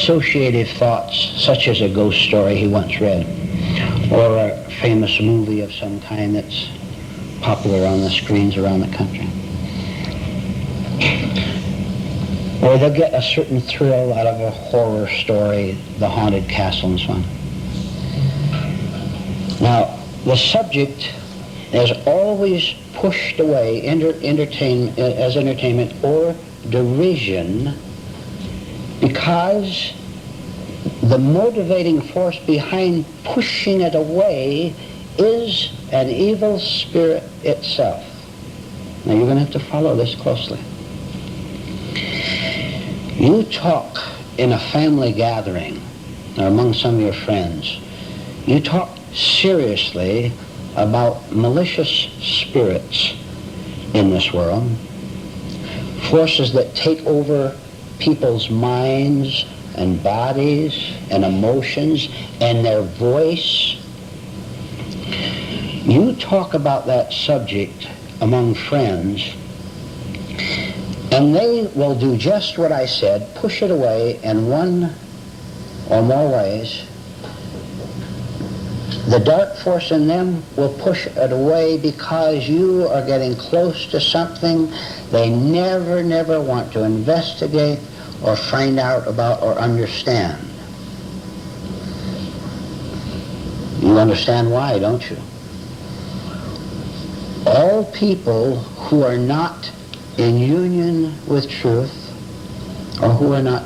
associative thoughts, such as a ghost story he once read, or a famous movie of some kind that's popular on the screens around the country. Or they'll get a certain thrill out of a horror story, The Haunted Castle and so on. Now, the subject is always pushed away as entertainment or derision, because the motivating force behind pushing it away is an evil spirit itself. Now, you're going to have to follow this closely. You talk in a family gathering or among some of your friends, you talk seriously about malicious spirits in this world, forces that take over people's minds and bodies and emotions and their voice. You talk about that subject among friends, and they will do just what I said, push it away in one or more ways. The dark force in them will push it away because you are getting close to something they never want to investigate or find out about or understand. You understand why, don't you? All people who are not in union with truth, or who are not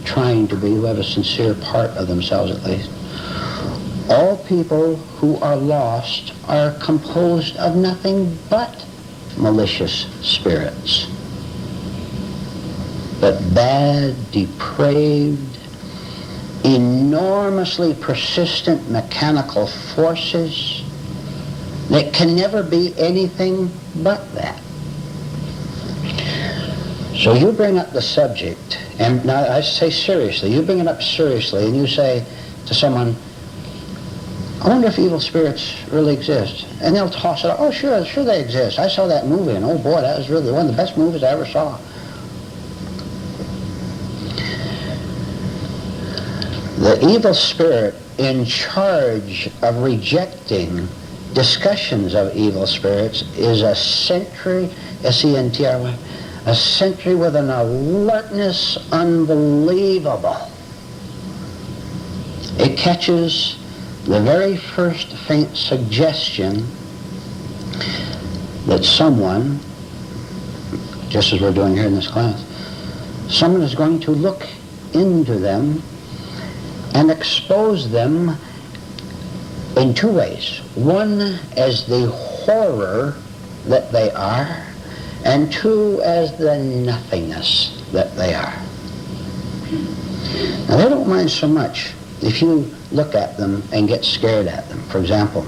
trying to be, who have a sincere part of themselves at least, all people who are lost are composed of nothing but malicious spirits. But bad, depraved, enormously persistent mechanical forces that can never be anything but that. So you bring up the subject, and now I say seriously, you bring it up seriously, and you say to someone, I wonder if evil spirits really exist. And they'll toss it out, oh sure they exist. I saw that movie, and oh boy, that was really one of the best movies I ever saw. The evil spirit in charge of rejecting discussions of evil spirits is a sentry, S-E-N-T-R-Y, a sentry with an alertness unbelievable. It catches the very first faint suggestion that someone, just as we're doing here in this class, someone is going to look into them and expose them in two ways. One, as the horror that they are, and two, as the nothingness that they are. Now, they don't mind so much if you look at them and get scared at them. For example,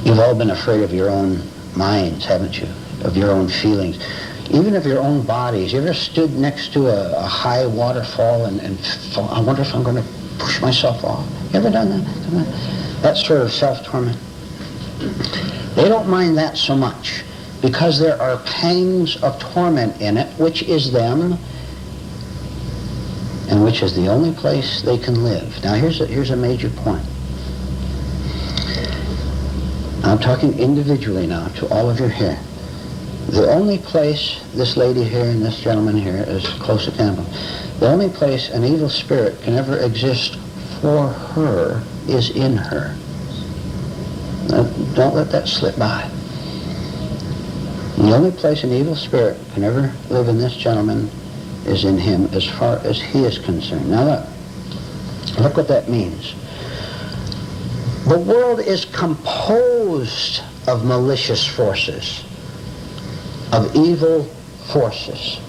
you've all been afraid of your own minds, haven't you? Of your own feelings. Even of your own bodies. You ever stood next to a high waterfall and thought, I wonder if I'm going to push myself off? You ever done that? That sort of self-torment. They don't mind that so much because there are pangs of torment in it, which is them, and which is the only place they can live. Now here's a major point. I'm talking individually now to all of you here. The only place this lady here and this gentleman here is close example. The only place an evil spirit can ever exist for her is in her. Now, don't let that slip by. The only place an evil spirit can ever live in this gentleman is in him as far as he is concerned. Now look what that means. The world is composed of malicious forces, of evil forces.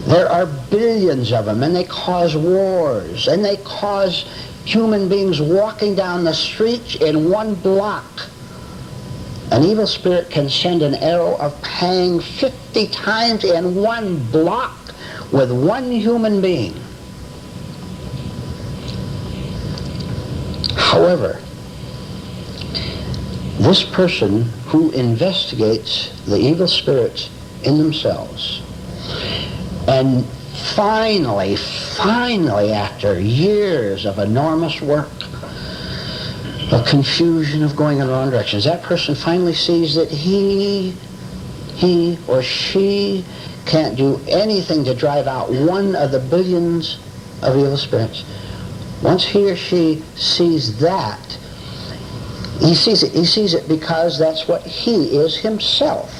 There are billions of them, and they cause wars, and they cause human beings walking down the street in one block. An evil spirit can send an arrow of pang 50 times in one block with one human being. However, this person who investigates the evil spirits in themselves and finally, after years of enormous work, of confusion, of going in the wrong directions, that person finally sees that he or she can't do anything to drive out one of the billions of evil spirits. Once he or she sees that, he sees it because that's what he is himself.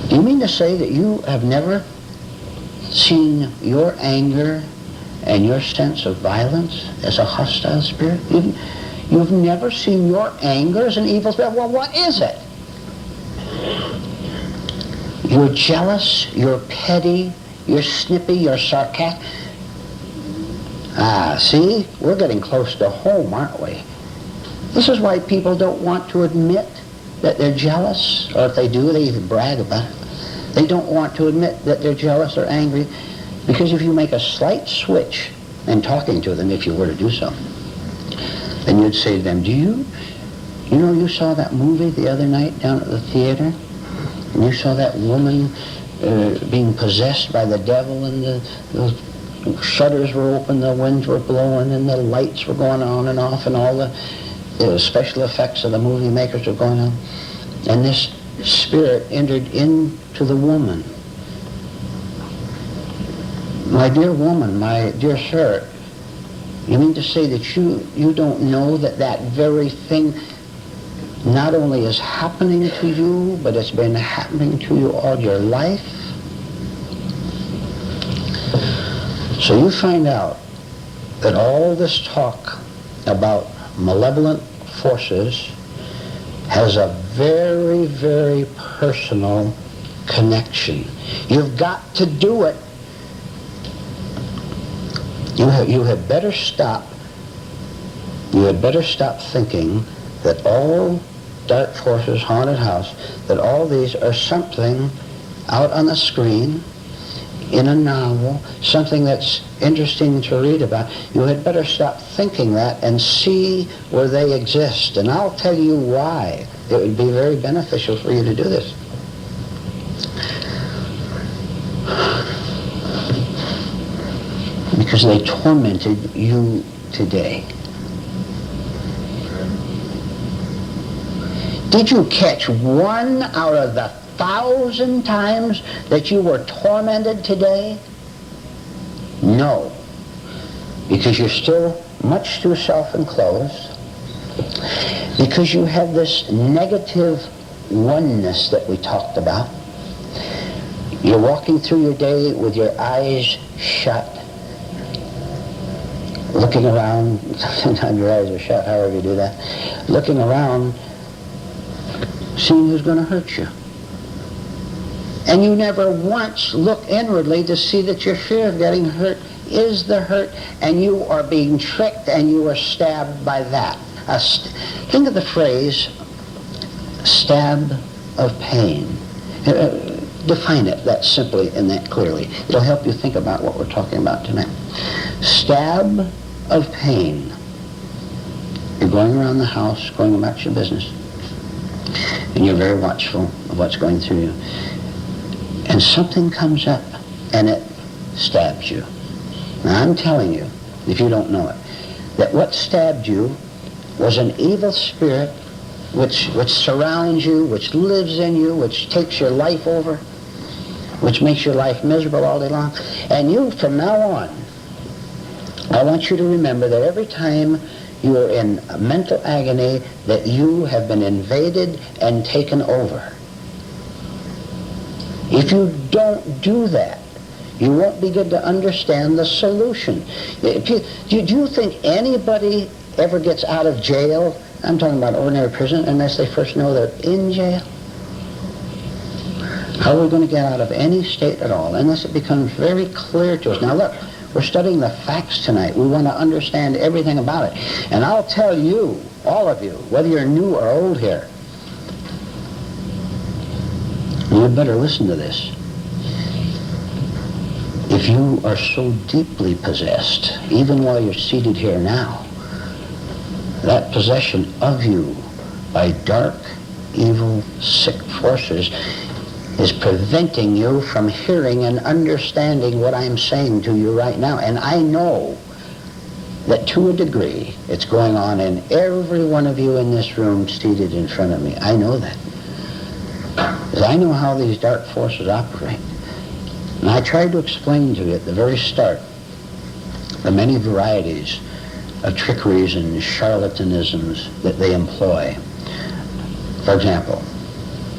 Do you mean to say that you have never seen your anger and your sense of violence as a hostile spirit? You've never seen your anger as an evil spirit? Well, what is it? You're jealous, you're petty, you're snippy, you're sarcastic. See? We're getting close to home, aren't we? This is why people don't want to admit that they're jealous, or if they do, they even brag about it. They don't want to admit that they're jealous or angry, because if you make a slight switch in talking to them, if you were to do so, then you'd say to them, you saw that movie the other night down at the theater? And you saw that woman being possessed by the devil, and the shutters were open, the winds were blowing, and the lights were going on and off, and all the special effects of the movie makers were going on. And this spirit entered into the woman. My dear woman, my dear sir, you mean to say that you don't know that very thing not only is happening to you, but it's been happening to you all your life? So you find out that all this talk about malevolent forces has a very, very personal connection. You've got to do it. You had better stop thinking that all dark forces, haunted house, that all these are something out on the screen, in a novel, something that's interesting to read about. You had better stop thinking that and see where they exist. And I'll tell you why it would be very beneficial for you to do this. Because they tormented you today. Did you catch one out of the 1,000 times that you were tormented today? No. Because you're still much too self-enclosed. Because you have this negative oneness that we talked about. You're walking through your day with your eyes shut, looking around. Sometimes your eyes are shut, however you do that. Looking around, seeing who's going to hurt you. And you never once look inwardly to see that your fear of getting hurt is the hurt, and you are being tricked and you are stabbed by that. Think of the phrase, stab of pain. Define it that simply and that clearly. It'll help you think about what we're talking about tonight. Stab of pain. You're going around the house, going about your business, and you're very watchful of what's going through you. And something comes up and it stabs you. Now I'm telling you, if you don't know it, that what stabbed you was an evil spirit which surrounds you, which lives in you, which takes your life over, which makes your life miserable all day long. And you, from now on, I want you to remember that every time you are in mental agony, that you have been invaded and taken over. If you don't do that, you won't begin to understand the solution. Do you think anybody ever gets out of jail, I'm talking about ordinary prison, unless they first know they're in jail? How are we going to get out of any state at all unless it becomes very clear to us? Now look, we're studying the facts tonight. We want to understand everything about it. And I'll tell you, all of you, whether you're new or old here, you better listen to this. If you are so deeply possessed, even while you're seated here now, that possession of you by dark, evil, sick forces is preventing you from hearing and understanding what I'm saying to you right now. And I know that to a degree it's going on in every one of you in this room seated in front of me. I know that. Because I know how these dark forces operate. And I tried to explain to you at the very start the many varieties of trickeries and charlatanisms that they employ. For example,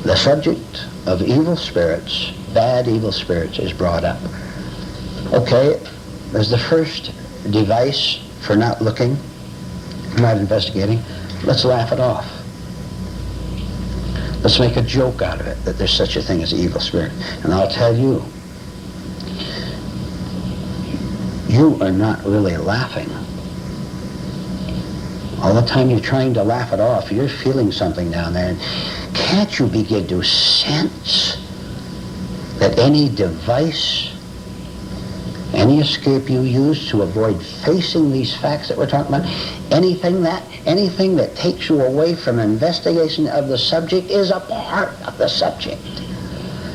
the subject of evil spirits, bad evil spirits, is brought up. Okay, there's the first device for not looking, not investigating. Let's laugh it off. Let's make a joke out of it, that there's such a thing as an evil spirit. And I'll tell you, you are not really laughing. All the time you're trying to laugh it off, you're feeling something down there. And can't you begin to sense that any device, any escape you use to avoid facing these facts that we're talking about, anything that takes you away from investigation of the subject is a part of the subject.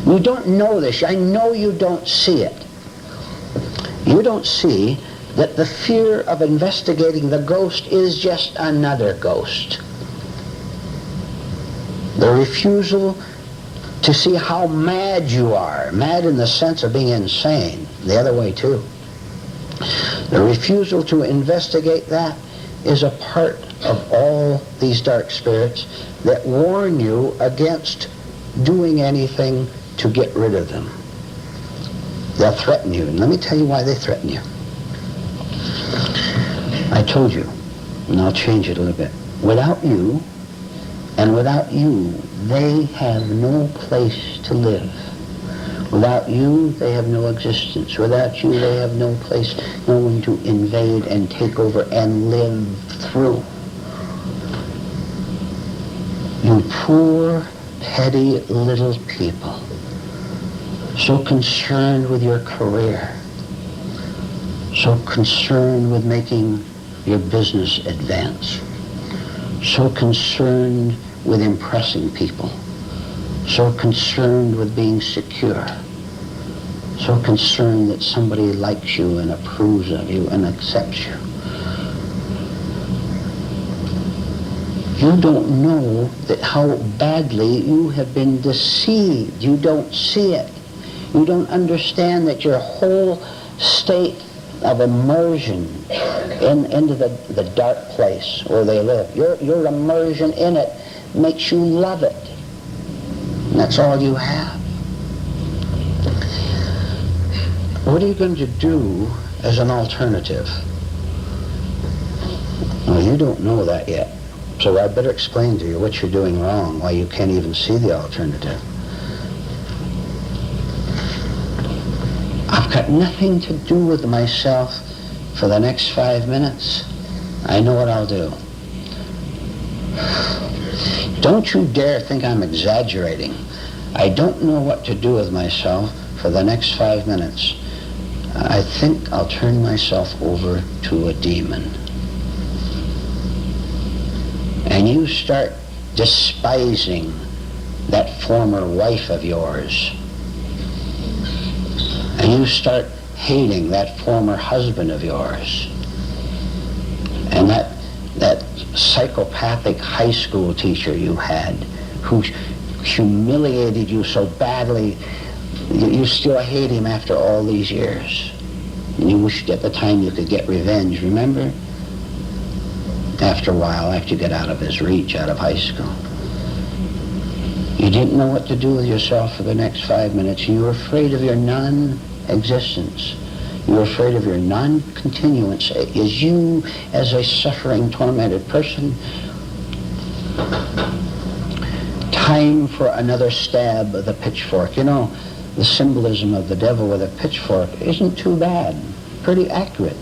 You don't know this. I know you don't see it. You don't see that the fear of investigating the ghost is just another ghost. The refusal to see how mad you are, mad in the sense of being insane, the other way too. The refusal to investigate that is a part of all these dark spirits that warn you against doing anything to get rid of them. They'll threaten you, and let me tell you why they threaten you. I told you, and I'll change it a little bit. Without you, and without you, they have no place to live. Without you, they have no existence. Without you, they have no place, no one to invade and take over and live through. You poor, petty little people, so concerned with your career, so concerned with making your business advance, so concerned with impressing people, so concerned with being secure, so concerned that somebody likes you and approves of you and accepts you. You don't know that how badly you have been deceived. You don't see it. You don't understand that your whole state of immersion into the dark place where they live, your immersion in it makes you love it. And that's all you have. What are you going to do as an alternative? Well, you don't know that yet. So I better explain to you what you're doing wrong, why you can't even see the alternative. I've got nothing to do with myself for the next 5 minutes. I know what I'll do. Don't you dare think I'm exaggerating. I don't know what to do with myself for the next 5 minutes. I think I'll turn myself over to a demon. And you start despising that former wife of yours. And you start hating that former husband of yours. And that psychopathic high school teacher you had who humiliated you so badly, you still hate him after all these years. And you wished at the time you could get revenge, remember? After a while, after you get out of his reach, out of high school. You didn't know what to do with yourself for the next 5 minutes. You were afraid of your non-existence. You were afraid of your non-continuance. Is you, as a suffering, tormented person, time for another stab of the pitchfork? You know, the symbolism of the devil with a pitchfork isn't too bad. Pretty accurate.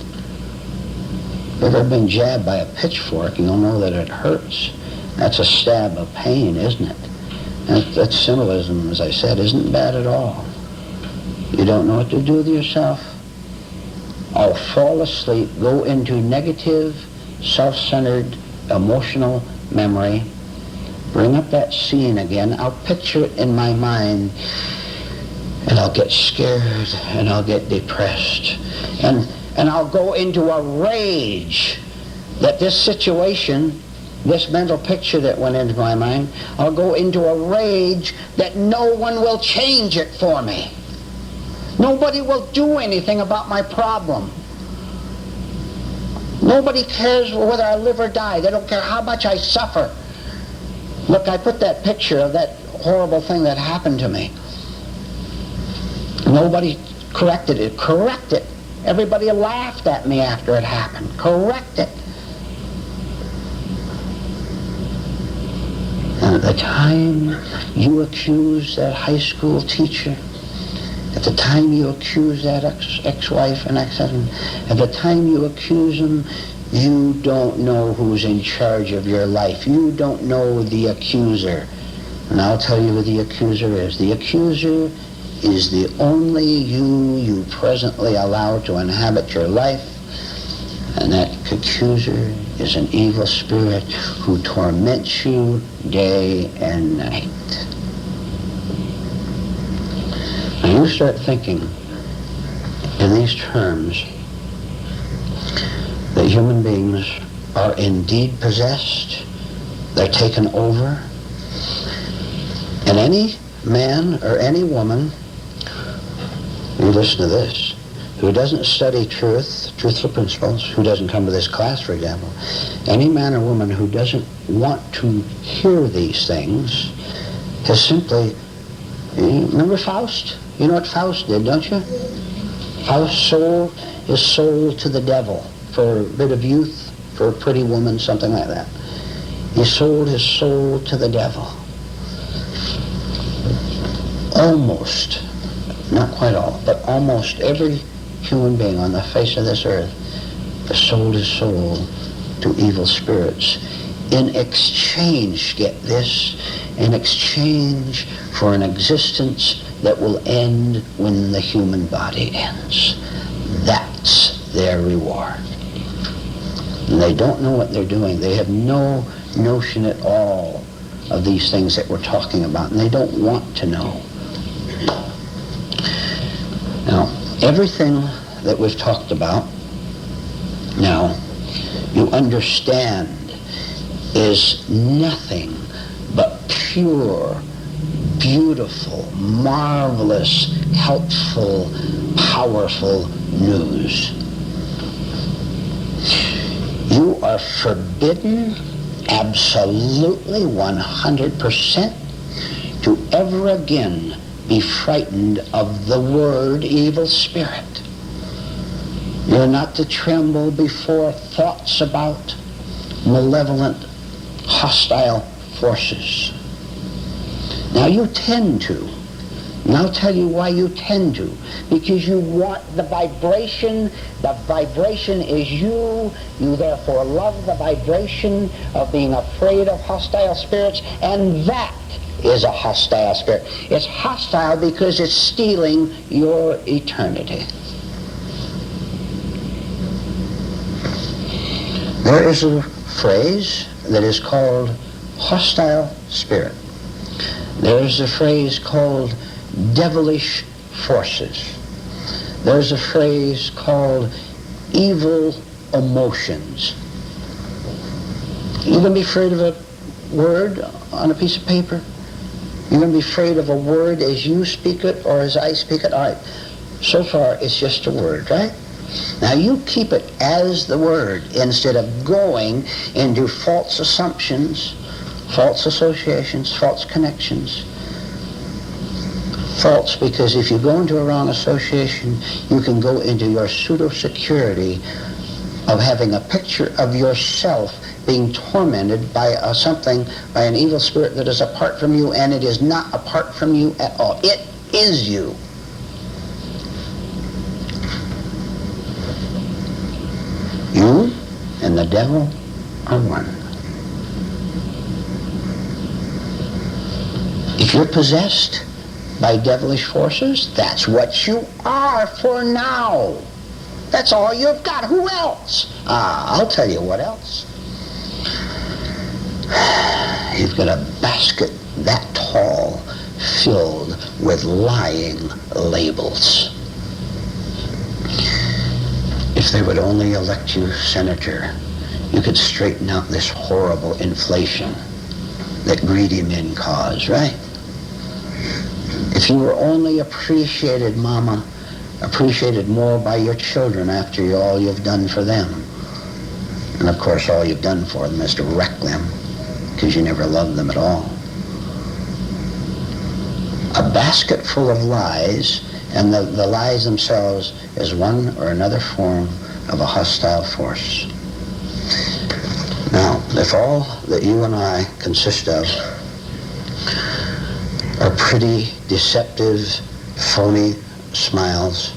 If you've ever been jabbed by a pitchfork, you'll know that it hurts. That's a stab of pain, isn't it? And that symbolism, as I said, isn't bad at all. You don't know what to do with yourself? Oh, fall asleep, go into negative, self-centered, emotional memory, bring up that scene again. I'll picture it in my mind, and I'll get scared, and I'll get depressed, and I'll go into a rage that this situation, this mental picture that went into my mind, I'll go into a rage that no one will change it for me. Nobody will do anything about my problem. Nobody cares whether I live or die. They don't care how much I suffer. Look, I put that picture of that horrible thing that happened to me. Nobody corrected it. Correct it. Everybody laughed at me after it happened. Correct it. And at the time you accuse that high school teacher, at the time you accuse that ex-wife and ex-husband, at the time you accuse them, you don't know who's in charge of your life. You don't know the accuser. And I'll tell you who the accuser is. The accuser is the only you presently allow to inhabit your life. And that accuser is an evil spirit who torments you day and night. Now you start thinking in these terms that human beings are indeed possessed, they're taken over, and any man or any woman, you listen to this, who doesn't study truthful principles, who doesn't come to this class, for example, any man or woman who doesn't want to hear these things has simply, remember Faust? You know what Faust did, don't you? Faust sold his soul to the devil for a bit of youth, for a pretty woman, something like that. He sold his soul to the devil. Almost, not quite all, but almost every human being on the face of this earth has sold his soul to evil spirits in exchange, get this, in exchange for an existence that will end when the human body ends. That's their reward. And they don't know what they're doing. They have no notion at all of these things that we're talking about, and they don't want to know. Now, everything that we've talked about now, you understand, is nothing but pure, beautiful, marvelous, helpful, powerful news. You are forbidden, absolutely 100%, to ever again be frightened of the word evil spirit. You're not to tremble before thoughts about malevolent, hostile forces. Now you tend to, and I'll tell you why you tend to. Because you want the vibration is you therefore love the vibration of being afraid of hostile spirits, and that is a hostile spirit. It's hostile because it's stealing your eternity. There is a phrase that is called hostile spirit. There is a phrase called devilish forces. There's a phrase called evil emotions. You're going to be afraid of a word on a piece of paper? You're going to be afraid of a word as you speak it or as I speak it? All right. So far, it's just a word, right? Now you keep it as the word instead of going into false assumptions, false associations, false connections. False because if you go into a wrong association, you can go into your pseudo-security of having a picture of yourself being tormented by by an evil spirit that is apart from you, and it is not apart from you at all. It is you. You and the devil are one. If you're possessed by devilish forces, that's what you are for now. That's all you've got. Who else? I'll tell you what else. You've got a basket that tall filled with lying labels. If they would only elect you senator, you could straighten out this horrible inflation that greedy men cause, right? If you were only appreciated, Mama, appreciated more by your children after all you've done for them. And of course, all you've done for them is to wreck them, because you never loved them at all. A basket full of lies, and the lies themselves is one or another form of a hostile force. Now, if all that you and I consist of are pretty, deceptive, phony smiles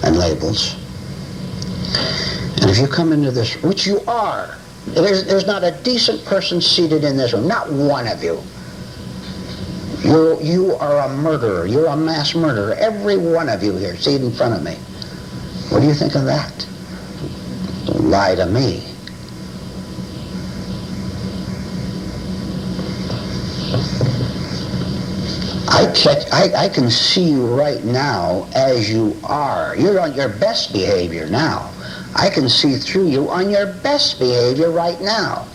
and labels, and if you come into this, which you are, there's not a decent person seated in this room, not one of you. You are a murderer. You're a mass murderer. Every one of you here seated in front of me. What do you think of that? Don't lie to me. I can see you right now as you are. You're on your best behavior now. I can see through you on your best behavior right now.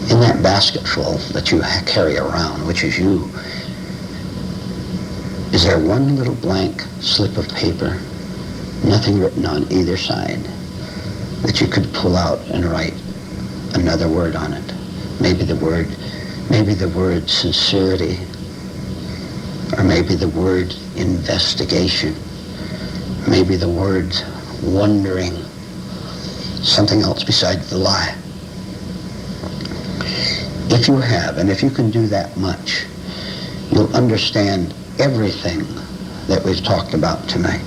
In that basketful that you carry around, which is you, is there one little blank slip of paper, nothing written on either side, that you could pull out and write another word on it? Maybe the word sincerity, or maybe the word investigation, maybe the word wondering, something else besides the lie. If you have, and if you can do that much, you'll understand everything that we've talked about tonight.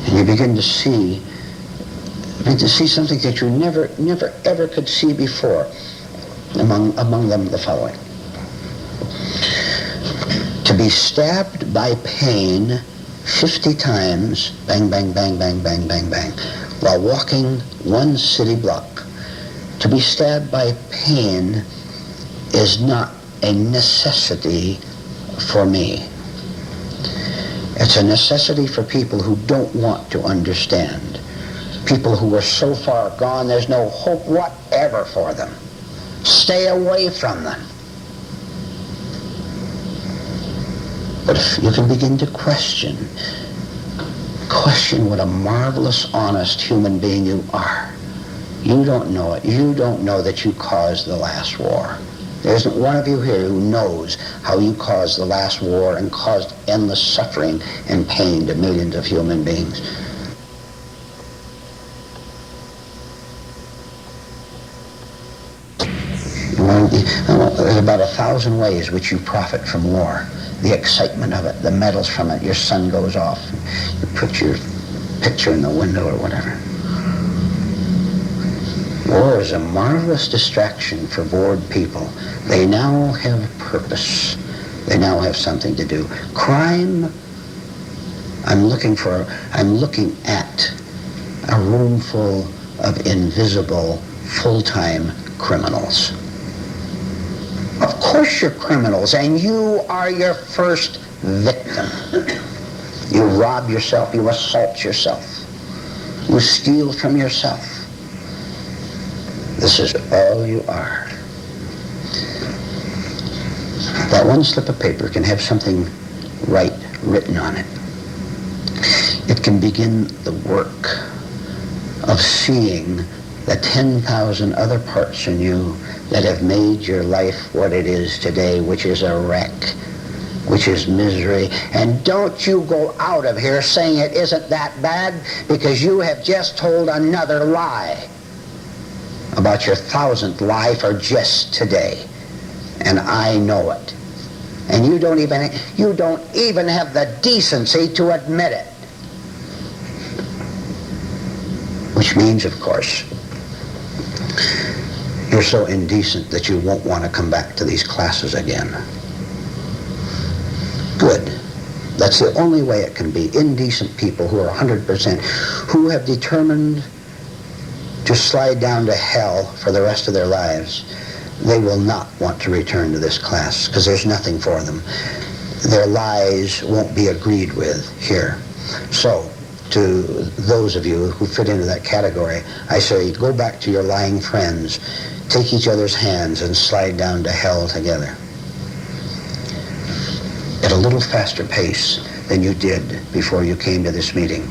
And you begin to see something that you never ever could see before. Among them the following: to be stabbed by pain 50 times, bang, bang, bang, bang, bang, bang, bang, while walking one city block. To be stabbed by pain is not a necessity for me. It's a necessity for people who don't want to understand. People who are so far gone, there's no hope whatever for them. Stay away from them. But if you can begin to question what a marvelous, honest human being you are, you don't know it. You don't know that you caused the last war. There isn't one of you here who knows how you caused the last war and caused endless suffering and pain to millions of human beings. There's about 1,000 ways which you profit from war. The excitement of it, the medals from it, your sun goes off, you put your picture in the window or whatever. War is a marvelous distraction for bored people. They now have purpose. They now have something to do. Crime, I'm looking at a room full of invisible, full-time criminals. Of course you're criminals, and you are your first victim. You rob yourself, you assault yourself, you steal from yourself. This is all you are. That one slip of paper can have something written on it. It can begin the work of seeing the 10,000 other parts in you that have made your life what it is today, which is a wreck, which is misery. And don't you go out of here saying it isn't that bad, because you have just told another lie about your 1,000th lie for just today. And I know it. And you don't even have the decency to admit it. Which means, of course, you're so indecent that you won't want to come back to these classes again. Good. That's the only way it can be. Indecent people who are 100%, who have determined to slide down to hell for the rest of their lives, they will not want to return to this class because there's nothing for them. Their lies won't be agreed with here. So, to those of you who fit into that category, I say go back to your lying friends, take each other's hands and slide down to hell together. At a little faster pace than you did before you came to this meeting.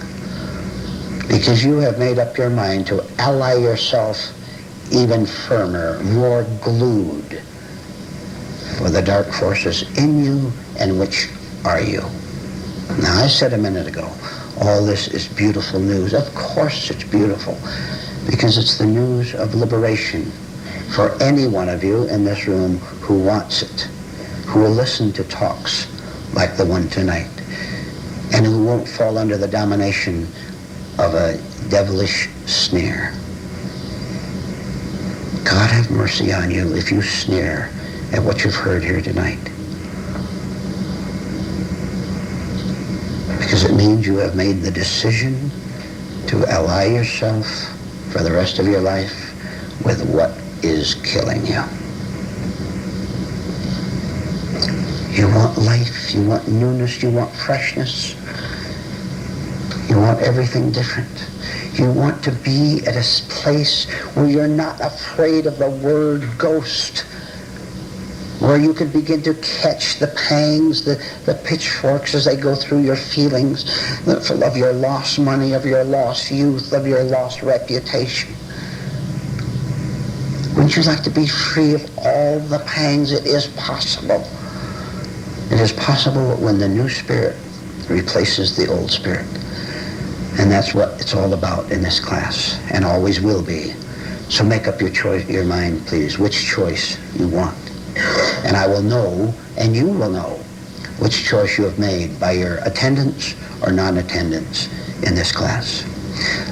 Because you have made up your mind to ally yourself even firmer, more glued for the dark forces in you and which are you. Now, I said a minute ago, all this is beautiful news. Of course it's beautiful, because it's the news of liberation for any one of you in this room who wants it, who will listen to talks like the one tonight, and who won't fall under the domination of a devilish sneer. God have mercy on you if you sneer at what you've heard here tonight. Because it means you have made the decision to ally yourself for the rest of your life with what is killing you. You want life, you want newness, you want freshness. You want everything different. You want to be at a place where you're not afraid of the word ghost, where you can begin to catch the pangs, the pitchforks as they go through your feelings of your lost money, of your lost youth, of your lost reputation. Wouldn't you like to be free of all the pangs? It is possible. It is possible when the new spirit replaces the old spirit. And that's what it's all about in this class, and always will be. So make up your choice, your mind, please, which choice you want. And I will know, and you will know, which choice you have made by your attendance or non-attendance in this class.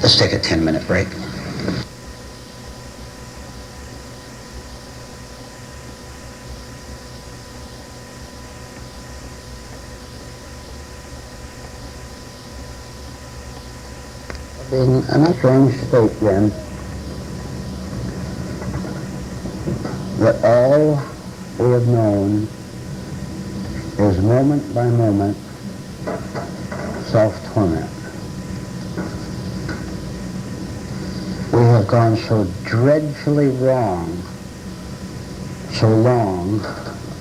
Let's take a 10-minute break. In a strange state, then, that all we have known is moment by moment self-torment. We have gone so dreadfully wrong so long,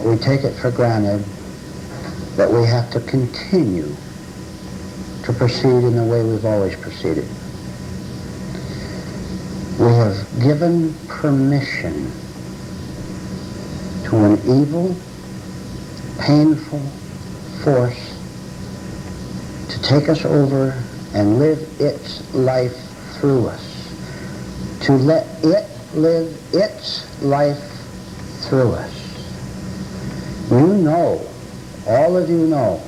we take it for granted that we have to continue to proceed in the way we've always proceeded. We have given permission to an evil, painful force to take us over and live its life through us, to let it live its life through us. You know, all of you know,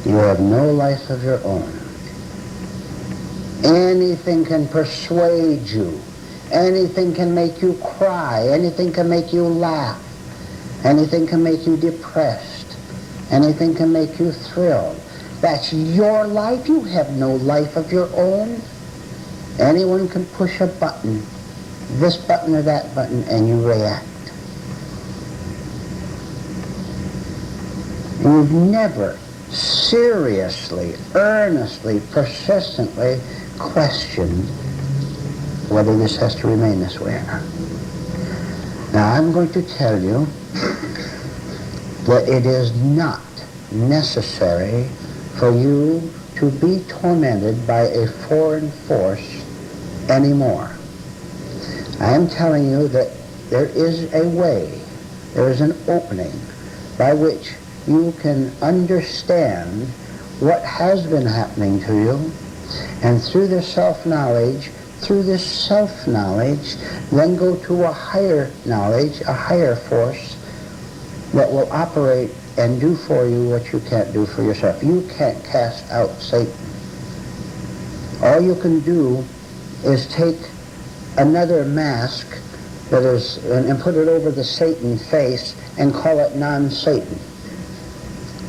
you have no life of your own. Anything can persuade you. Anything can make you cry. Anything can make you laugh. Anything can make you depressed. Anything can make you thrilled. That's your life. You have no life of your own. Anyone can push a button, this button or that button, and you react. You've never seriously, earnestly, persistently questioned whether this has to remain this way or not. Now, I'm going to tell you that it is not necessary for you to be tormented by a foreign force anymore. I am telling you that there is a way, there is an opening by which you can understand what has been happening to you, and through this self-knowledge, then go to a higher knowledge, a higher force that will operate and do for you what you can't do for yourself. You can't cast out Satan. All you can do is take another mask that is, and put it over the Satan face and call it non-Satan.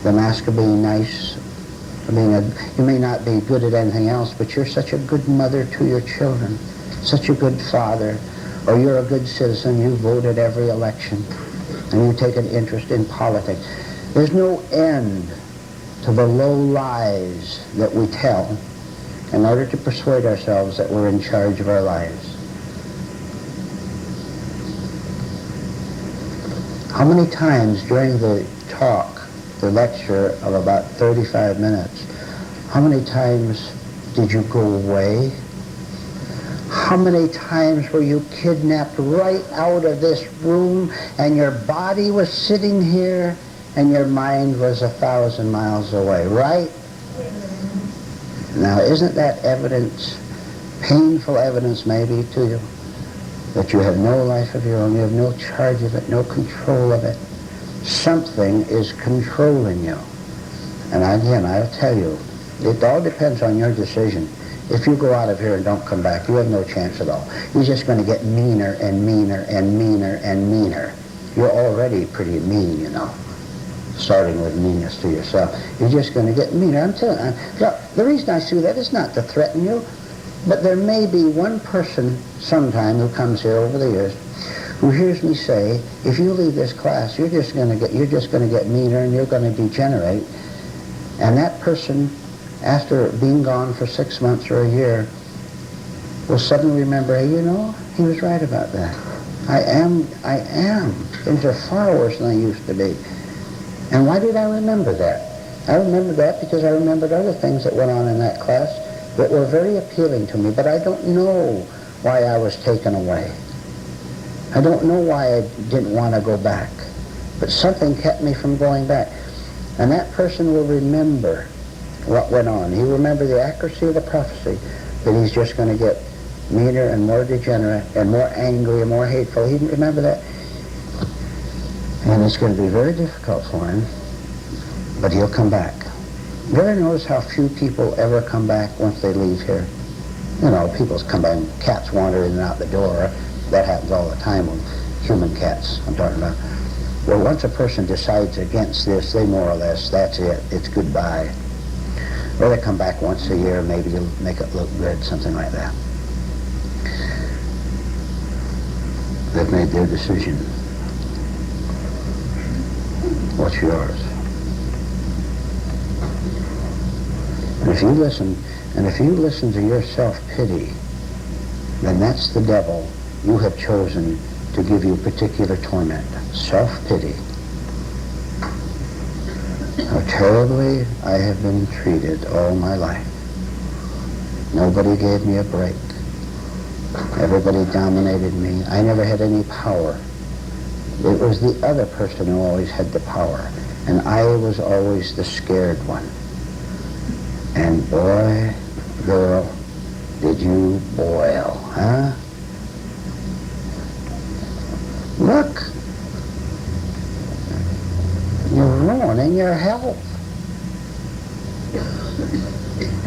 The mask of being nice, you may not be good at anything else, but you're such a good mother to your children, such a good father, or you're a good citizen, you vote at every election, and you take an interest in politics. There's no end to the low lies that we tell in order to persuade ourselves that we're in charge of our lives. How many times during the talk, the lecture of about 35 minutes, how many times did you go away? How many times were you kidnapped right out of this room and your body was sitting here and your mind was 1,000 miles away, right? Now, isn't that evidence, painful evidence maybe to you, that you have no life of your own, you have no charge of it, no control of it? Something is controlling you. And again, I'll tell you, it all depends on your decision. If you go out of here and don't come back, you have no chance at all. You're just going to get meaner and meaner and meaner and meaner. You're already pretty mean, you know, starting with meanness to yourself. You're just going to get meaner. I'm telling you, look, the reason I say that is not to threaten you, but there may be one person sometime who comes here over the years who hears me say, if you leave this class, you're just going to get meaner and you're going to degenerate. And that person, after being gone for 6 months or a year, will suddenly remember, hey, you know, he was right about that. I am. Things are far worse than they used to be. And why did I remember that? I remember that because I remembered other things that went on in that class that were very appealing to me, but I don't know why I was taken away. I don't know why I didn't want to go back, but something kept me from going back. And that person will remember what went on. He'll remember the accuracy of the prophecy that he's just going to get meaner and more degenerate and more angry and more hateful. He'll remember that. And it's going to be very difficult for him, but he'll come back. You ever notice how few people ever come back once they leave here? You know, people come back and cats wander in and out the door. That happens all the time with human cats I'm talking about. Well, once a person decides against this, they more or less, that's it, it's goodbye. Or they come back once a year, maybe to make it look good, something like that. They've made their decision. What's yours? And if you listen to your self-pity, then that's the devil you have chosen to give you particular torment. Self-pity. How terribly I have been treated all my life. Nobody gave me a break. Everybody dominated me. I never had any power. It was the other person who always had the power, and I was always the scared one. And boy, girl, did you boil, huh? Look, you're ruining your health.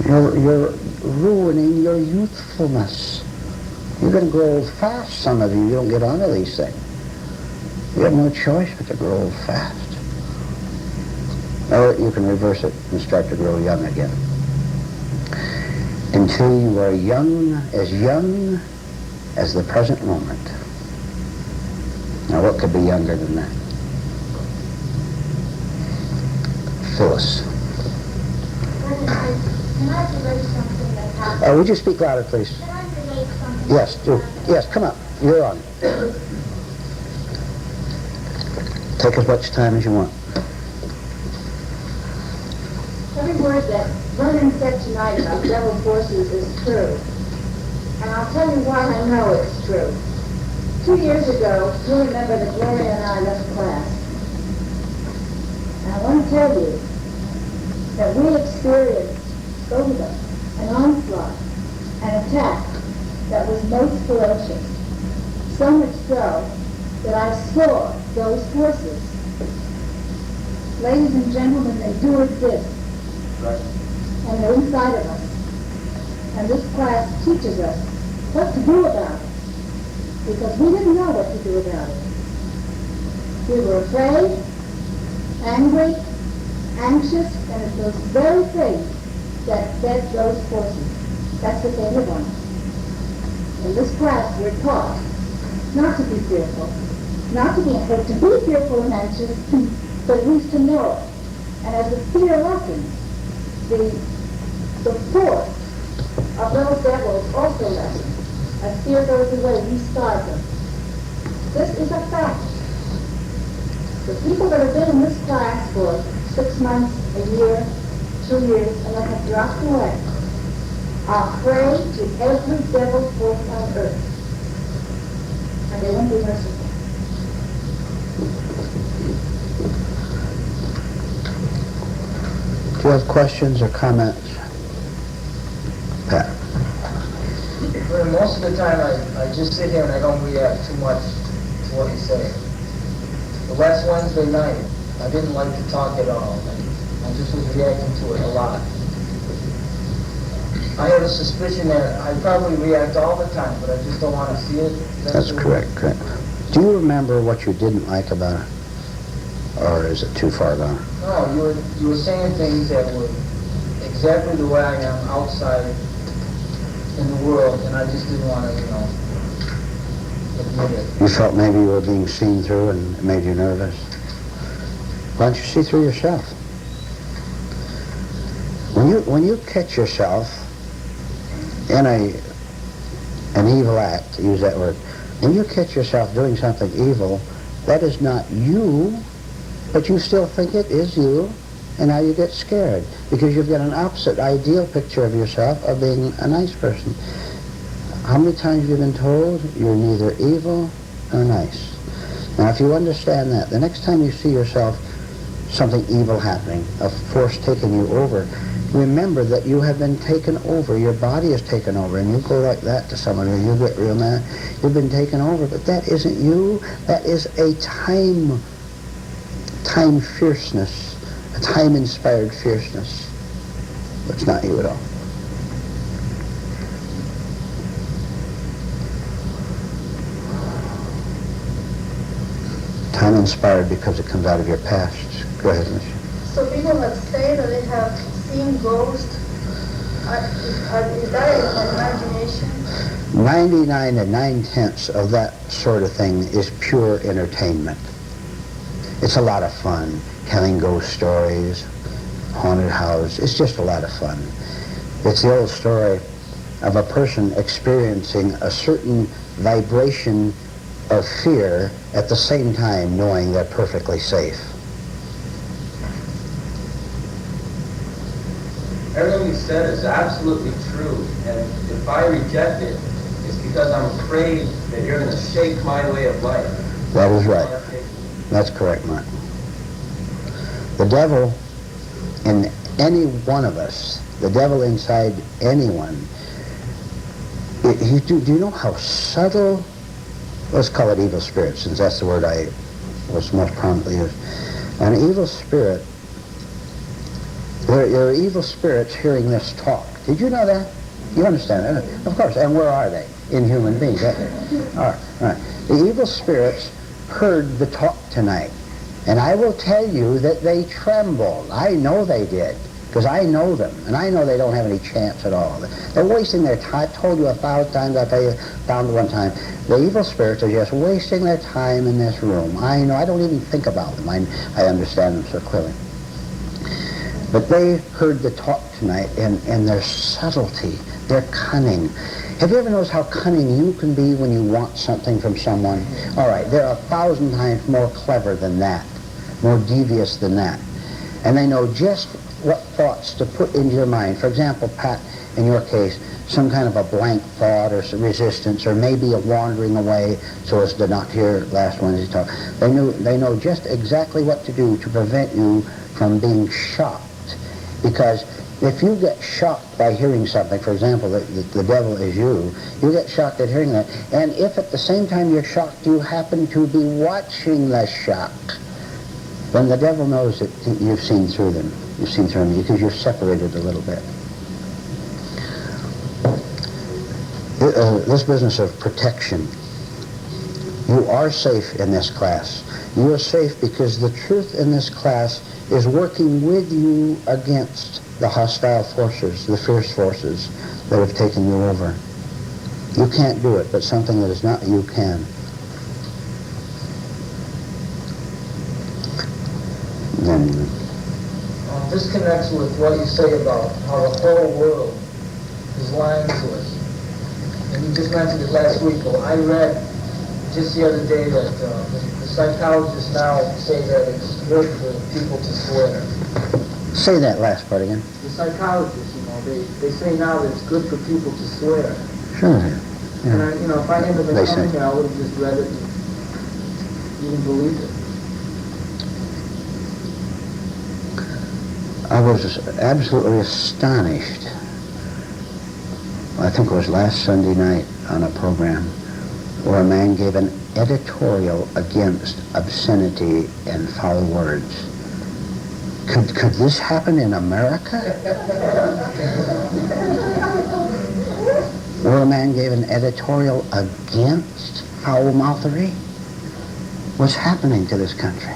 You're ruining your youthfulness. You're going to grow old fast, some of you. You don't get onto these things. You have no choice but to grow old fast. Or you can reverse it and start to grow young again. Until you are young as the present moment. Now, what could be younger than that? Phyllis. Can I relate something that happened? Would you speak louder, please? Can I relate something? Yes, do. Yes, come up. You're on. Take as much time as you want. Every word that Vernon said tonight about devil forces is true. And I'll tell you why I know it's true. 2 years ago, you remember that Gloria and I left class. And I want to tell you that we experienced both of us an onslaught, an attack that was most ferocious. So much so that I saw those forces. Ladies and gentlemen, they do exist. Right. And they're inside of us. And this class teaches us what to do about it. Because we didn't know what to do about it. We were afraid, angry, anxious, and it's those very things that fed those forces. That's what they live on. In this class, we're taught not to be fearful, not to be fearful and anxious, but at least to know it. And as the fear lessens, the force of those devils also lessens. As fear goes away, we starve them. This is a fact. The people that have been in this class for 6 months, a year, 2 years, and that have dropped away are prey to every devil force on earth. And they won't be merciful. Do you have questions or comments? Pat? Well, most of the time I just sit here and I don't react too much to what he's saying. The last Wednesday night, I didn't like to talk at all. I just was reacting to it a lot. I have a suspicion that I probably react all the time, but I just don't want to see it. That's correct. Do you remember what you didn't like about it? Or is it too far gone? No, you were saying things that were exactly the way I am outside in the world, and I just didn't want to, admit it. You felt maybe you were being seen through and it made you nervous? Why don't you see through yourself? When you catch yourself in an evil act, use that word, when you catch yourself doing something evil, that is not you, but you still think it is you, and now you get scared because you've got an opposite ideal picture of yourself of being a nice person. How many times have you been told you're neither evil nor nice? Now if you understand that, the next time you see yourself, something evil happening, a force taking you over, remember that you have been taken over. Your body is taken over, and you go like that to someone or you get real mad. You've been taken over, but that isn't you. That is a time fierceness, a time-inspired fierceness. It's not you at all. Time-inspired because it comes out of your past. Go ahead, Miss. So people that say that they have seen ghosts, is that an imagination? 99 and 9/10 of that sort of thing is pure entertainment. It's a lot of fun, telling ghost stories, haunted house. It's just a lot of fun. It's the old story of a person experiencing a certain vibration of fear at the same time knowing they're perfectly safe. Everything you said is absolutely true, and if I reject it, it's because I'm afraid that you're going to shake my way of life. That is right. That's correct, Mark. The devil in any one of us, the devil inside anyone, do you know how subtle, let's call it evil spirit, since that's the word I was most prominently used. An evil spirit, there are evil spirits hearing this talk. Did you know that? You understand that? Of course. And where are they? In human beings. All right. The evil spirits heard the talk tonight. And I will tell you that they trembled. I know they did, because I know them. And I know they don't have any chance at all. They're wasting their time. I told you 1,000 times, I'll tell you 1,001 time. The evil spirits are just wasting their time in this room. I know. I don't even think about them. I understand them so clearly. But they heard the talk tonight, and their subtlety, their cunning. Have you ever noticed how cunning you can be when you want something from someone? All right, they're 1,000 times more clever than that, more devious than that. And they know just what thoughts to put into your mind. For example, Pat, in your case, some kind of a blank thought or some resistance or maybe a wandering away so as to not hear last Wednesday's talk. They know just exactly what to do to prevent you from being shocked. Because if you get shocked by hearing something, for example, that the devil is you get shocked at hearing that. And if at the same time you're shocked, you happen to be watching the shock, then the devil knows that you've seen through them. You've seen through them because you're separated a little bit. This business of protection, you are safe in this class. You are safe because the truth in this class is working with you against the hostile forces, the fierce forces that have taken you over. You can't do it, but something that is not you can. Then This connects with what you say about how the whole world is lying to us. And you just mentioned it last week, but I read just the other day that the psychologists now say that it's good for people to swear. say that last part again. The psychologists, they say now that it's good for people to swear. Sure. And I, if I had been They say. coming, I would have just read it and even believed it. I was absolutely astonished. I think it was last Sunday night on a program where a man gave an editorial against obscenity and foul words. Could this happen in America? Where a man gave an editorial against foul-mouthy? What's happening to this country?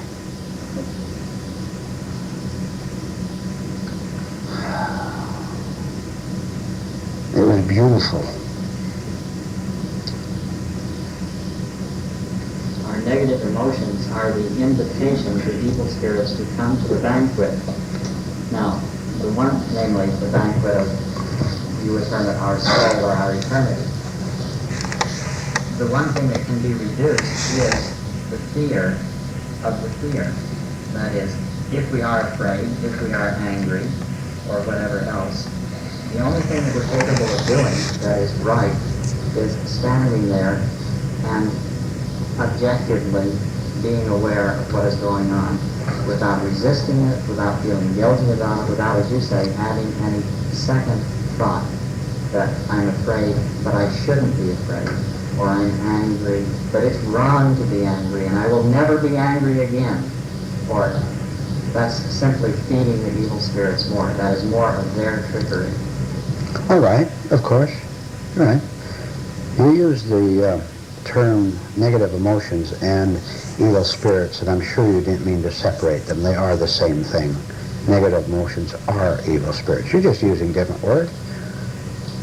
It was beautiful. Our negative emotions are the invitation for evil spirits to come to the banquet. Now, the one, namely the banquet of, you would term it our soul or our eternity. The one thing that can be reduced is the fear of the fear. That is, if we are afraid, if we are angry, or whatever else, the only thing that we're capable of doing that is right is standing there and objectively being aware of what is going on without resisting it, without feeling guilty about it, without, as you say, having any second thought that I'm afraid, but I shouldn't be afraid, or I'm angry, but it's wrong to be angry, and I will never be angry again, or that's simply feeding the evil spirits more. That is more of their trickery. All right, of course. All right. You use the term negative emotions and evil spirits, and I'm sure you didn't mean to separate them. They are the same thing. Negative emotions are evil spirits. You're just using different words.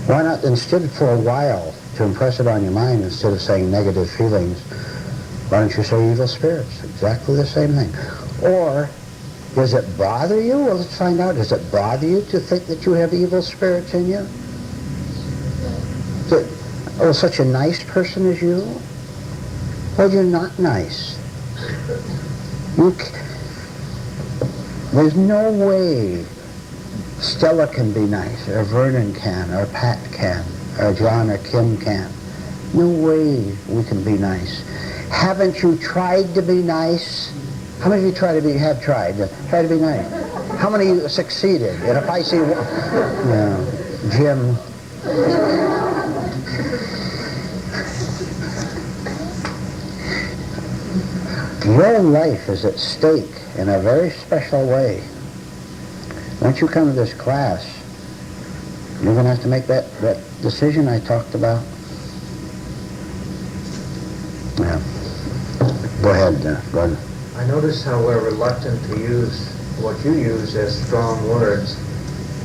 Why not, instead for a while, to impress it on your mind, instead of saying negative feelings, why don't you say evil spirits? Exactly the same thing. Or, does it bother you? Well, let's find out. Does it bother you to think that you have evil spirits in you? Such a nice person as you? Well, you're not nice. There's no way Stella can be nice, or Vernon can, or Pat can, or John or Kim can. No way we can be nice. Haven't you tried to be nice? How many of you have tried to be nice? How many of you succeeded? And if I see Jim. Your life is at stake in a very special way. Once you come to this class, you're going to have to make that decision I talked about. Yeah. Go ahead, Vernon. I notice how we're reluctant to use what you use as strong words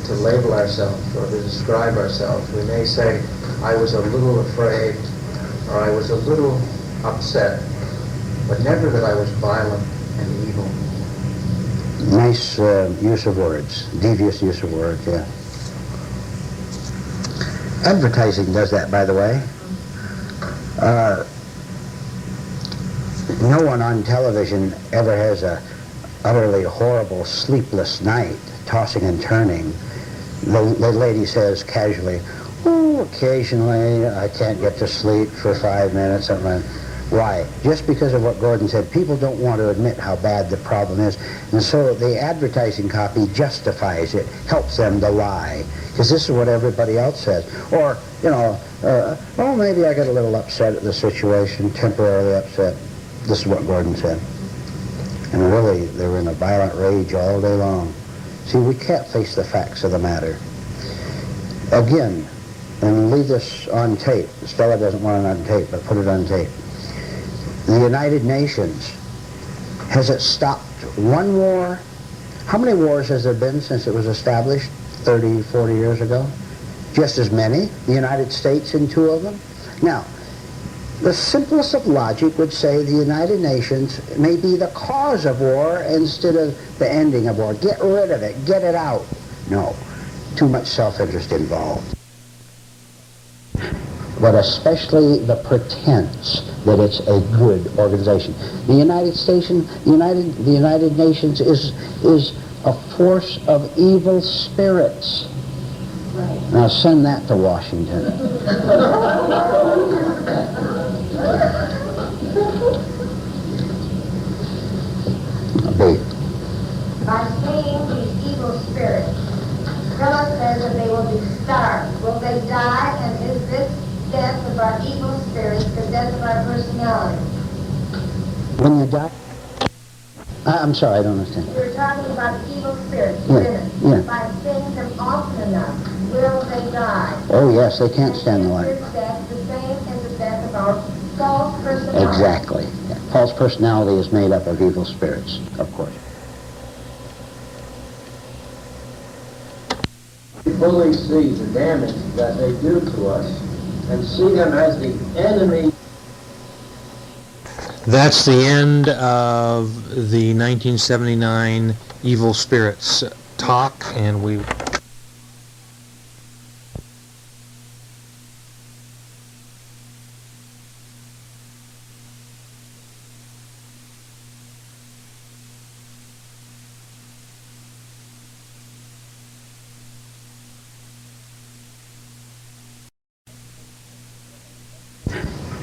to label ourselves or to describe ourselves. We may say, I was a little afraid, or I was a little upset, but never that I was violent and evil. Nice use of words, devious use of words, yeah. Advertising does that, by the way. No one on television ever has a utterly horrible sleepless night, tossing and turning. The lady says casually, oh, occasionally I can't get to sleep for 5 minutes, something like that. Why? Just because of what Gordon said. People don't want to admit how bad the problem is, and so the advertising copy justifies it, helps them to lie, because this is what everybody else says. Or, oh, maybe I got a little upset at the situation, temporarily upset. This is what Gordon said. And really, they were in a violent rage all day long. See, we can't face the facts of the matter. Again, and leave this on tape. Stella doesn't want it on tape, but put it on tape. The United Nations Has it stopped one war? How many wars has there been since it was established 30, 40 years ago? Just as many. The United States in 2 of them. Now, the simplest of logic would say the United Nations may be the cause of war instead of the ending of war. Get rid of it. Get it out. No. Too much self-interest involved. But especially the pretense that it's a good organization. The the United Nations is a force of evil spirits. Right. Now send that to Washington. B. By seeing these evil spirits, Philip says that they will be starved. Will they die? And is this death of our evil spirits the death of our personality? When you die? I'm sorry, I don't understand. We're talking about evil spirits Yeah, within us. yeah. By seeing them often enough, will they die? Oh yes, they can't stand the And light. is this death the same as the death of our false personality? Exactly. Yeah. False personality is made up of evil spirits, of course. We fully see the damage that they do to us and see them as the enemy. That's the end of the 1979 Evil Spirits talk, and we...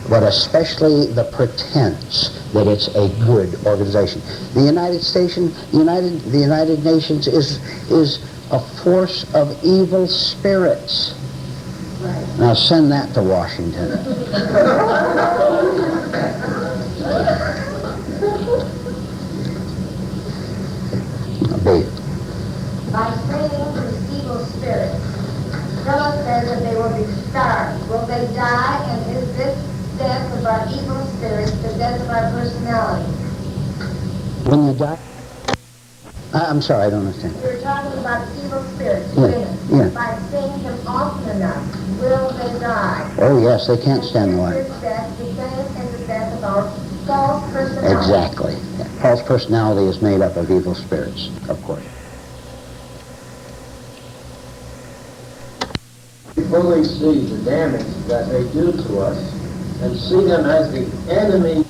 But especially the pretense that it's a good organization. The the United Nations is a force of evil spirits. Right. Now send that to Washington. B. By seeing these evil spirits, Philip says that they will be starved. Will they die? And is this death of our evil spirits the death of our personality? When you die? I'm sorry, I don't understand. We're talking about evil spirits Yeah, within us. yeah. By seeing them often enough, will they die? Oh yes, they can't stand the light. Is this death the same as the death of our false personality? Exactly. Yeah. False personality is made up of evil spirits, of course. We fully see the damage that they do to us and see them as the enemy.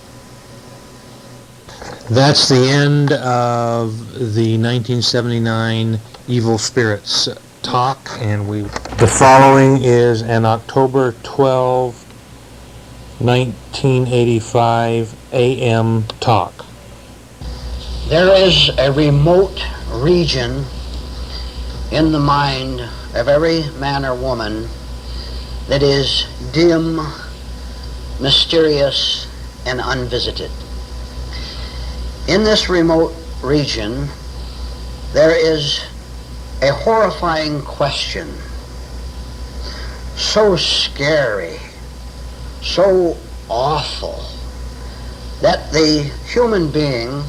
That's the end of the 1979 Evil Spirits talk, and we... The following is an October 12, 1985 AM talk. There is a remote region in the mind of every man or woman that is dim, mysterious, and unvisited. In this remote region, there is a horrifying question, so scary, so awful, that the human being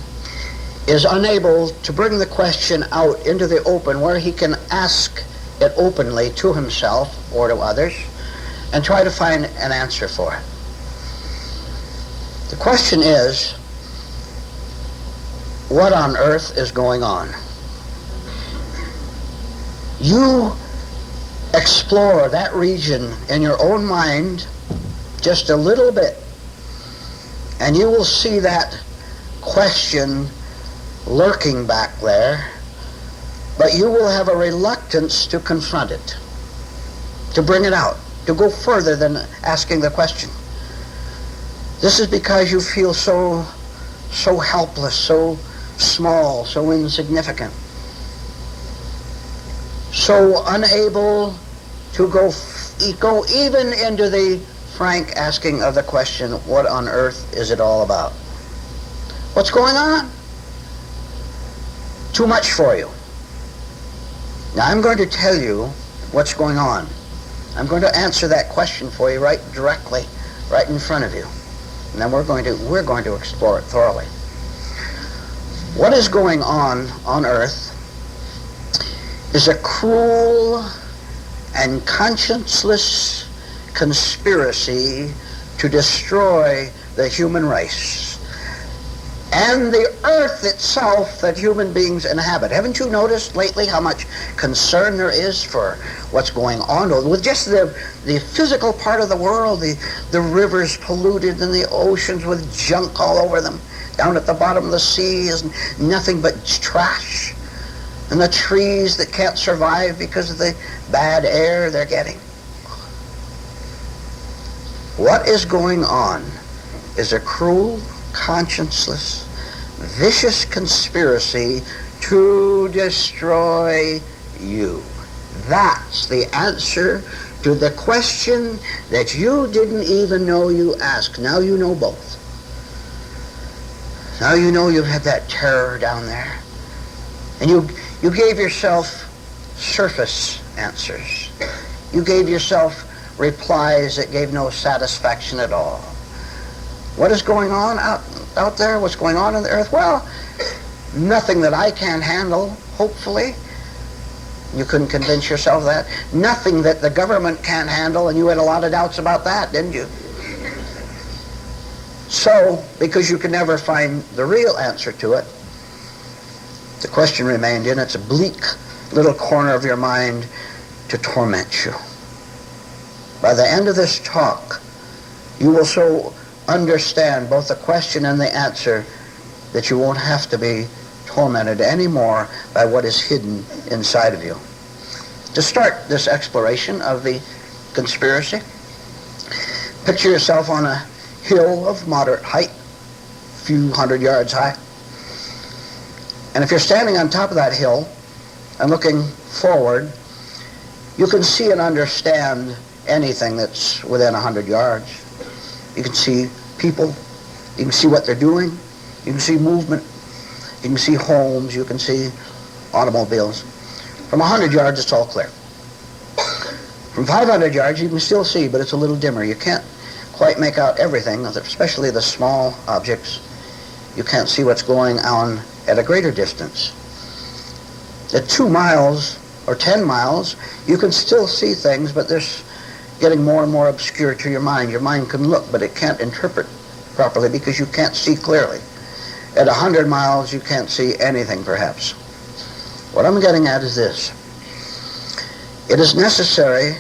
is unable to bring the question out into the open where he can ask it openly to himself or to others and try to find an answer for it. The question is, what on earth is going on? You explore that region in your own mind just a little bit, and you will see that question lurking back there, but you will have a reluctance to confront it, to bring it out, to go further than asking the question. This is because you feel so helpless, so small, so insignificant, so unable to go even into the frank asking of the question, what on earth is it all about? What's going on? Too much for you. Now I'm going to tell you what's going on. I'm going to answer that question for you right directly, right in front of you. And then we're going to explore it thoroughly. What is going on earth is a cruel and conscienceless conspiracy to destroy the human race and the earth itself that human beings inhabit. Haven't you noticed lately how much concern there is for what's going on with just the physical part of the world, the rivers polluted and the oceans with junk all over them. Down at the bottom of the sea is nothing but trash. And the trees that can't survive because of the bad air they're getting. What is going on is a cruel, conscienceless, vicious conspiracy to destroy you. That's the answer to the question that you didn't even know you asked. Now you know both. Now you know you had that terror down there. And you gave yourself surface answers. You gave yourself replies that gave no satisfaction at all. What is going on out there? What's going on in the earth? Well, nothing that I can't handle, hopefully. You couldn't convince yourself of that. Nothing that the government can't handle, and you had a lot of doubts about that, didn't you? So, because you could never find the real answer to it, the question remained in its bleak little corner of your mind to torment you. By the end of this talk, you will so understand both the question and the answer that you won't have to be tormented anymore by what is hidden inside of you. To start this exploration of the conspiracy, picture yourself on a hill of moderate height, a few hundred yards high. And if you're standing on top of that hill and looking forward, you can see and understand anything that's within 100 yards. You can see people, you can see what they're doing, you can see movement, you can see homes, you can see automobiles. From 100 yards, it's all clear. From 500 yards, you can still see, but it's a little dimmer. You can't quite make out everything, especially the small objects. You can't see what's going on at a greater distance. At 2 miles or 10 miles, you can still see things, but they're getting more and more obscure to your mind. Your mind can look, but it can't interpret properly because you can't see clearly. At 100 miles, you can't see anything, perhaps. What I'm getting at is this. It is necessary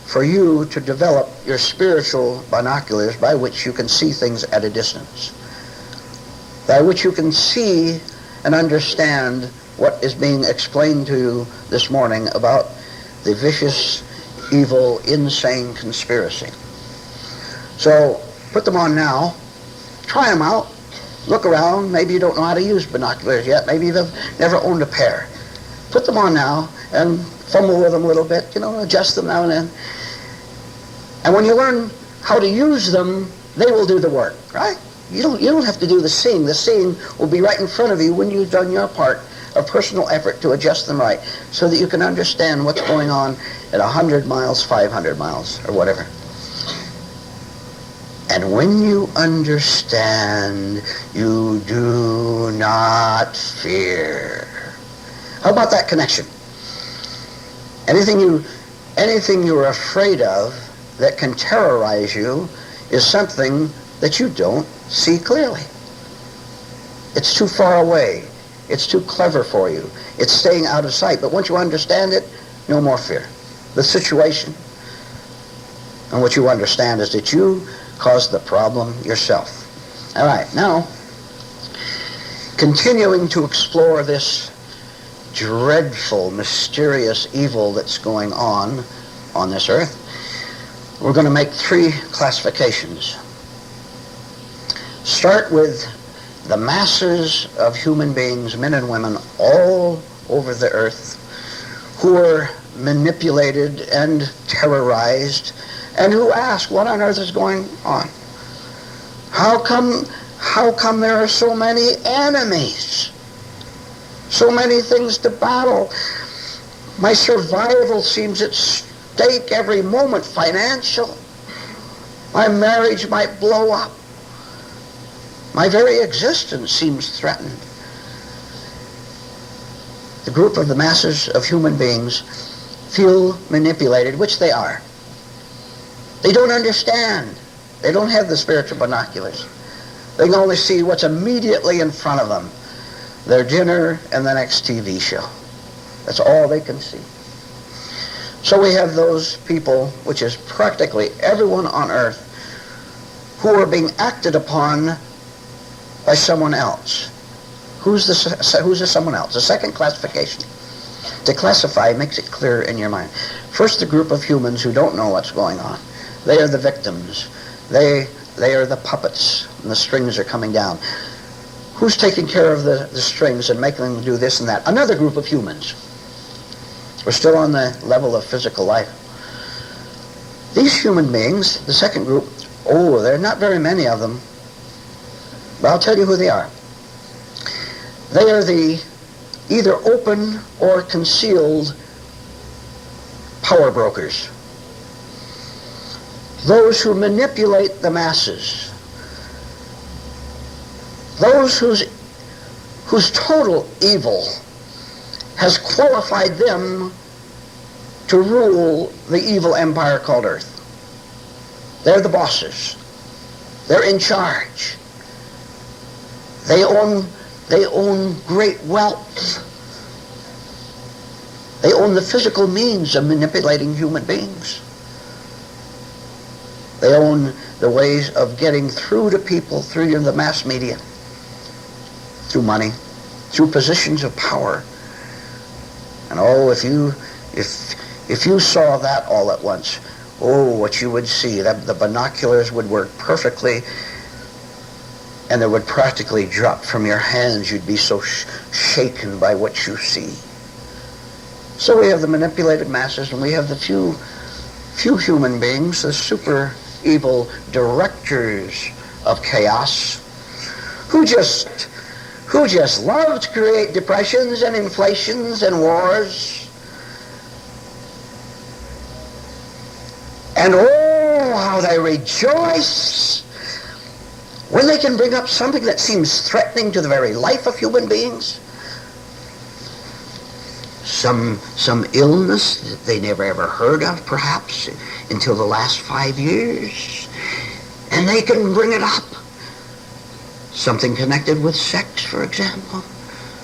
for you to develop your spiritual binoculars by which you can see things at a distance, by which you can see and understand what is being explained to you this morning about the vicious, evil, insane conspiracy. So put them on now, try them out, look around. Maybe you don't know how to use binoculars yet, maybe you've never owned a pair. Put them on now and fumble with them a little bit, adjust them now and then. And when you learn how to use them, they will do the work, right? You don't have to do the seeing. The seeing will be right in front of you when you've done your part of personal effort to adjust them right so that you can understand what's going on at 100 miles, 500 miles, or whatever. And when you understand, you do not fear. How about that connection? Anything you're afraid of that can terrorize you is something that you don't see clearly. It's too far away. It's too clever for you. It's staying out of sight. But once you understand it, no more fear. The situation and what you understand is that you caused the problem yourself. All right, now, continuing to explore this dreadful, mysterious evil that's going on this earth, we're going to make 3 classifications. Start with the masses of human beings, men and women, all over the earth, who are manipulated and terrorized, and who ask, what on earth is going on? How come there are so many enemies? So many things to battle. My survival seems at stake every moment, financial. My marriage might blow up. My very existence seems threatened. the group of the masses of human beings feel manipulated, which they are. They don't understand. They don't have the spiritual binoculars. They can only see what's immediately in front of them, their dinner and the next TV show. That's all they can see. So we have those people, which is practically everyone on earth, who are being acted upon by someone else. Who's the someone else? The second classification. To classify makes it clear in your mind. First, the group of humans who don't know what's going on. They are the victims. They are the puppets, and the strings are coming down. Who's taking care of the strings and making them do this and that? Another group of humans. We're still on the level of physical life. These human beings, the second group, there are not very many of them, but I'll tell you who they are. They are the either open or concealed power brokers. Those who manipulate the masses. Those whose total evil has qualified them to rule the evil empire called Earth. They're the bosses. They're in charge. They own great wealth. They own the physical means of manipulating human beings. They own the ways of getting through to people through the mass media, through money, through positions of power. And if you saw that all at once, what you would see, that the binoculars would work perfectly, and they would practically drop from your hands. You'd be so shaken by what you see. So we have the manipulated masses, and we have the few human beings, the super evil directors of chaos, who just love to create depressions and inflations and wars. And how they rejoice when they can bring up something that seems threatening to the very life of human beings. Some illness that they never ever heard of, perhaps, until the last 5 years. And they can bring it up. Something connected with sex, for example.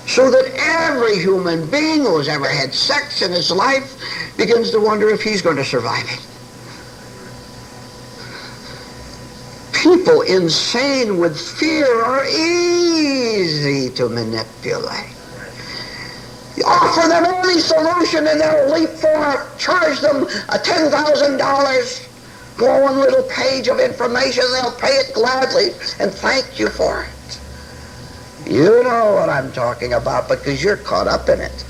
So that every human being who has ever had sex in his life begins to wonder if he's going to survive it. People insane with fear are easy to manipulate. You offer them any solution and they'll leap for it. Charge them $10,000 for one little page of information. They'll pay it gladly and thank you for it. You know what I'm talking about because you're caught up in it.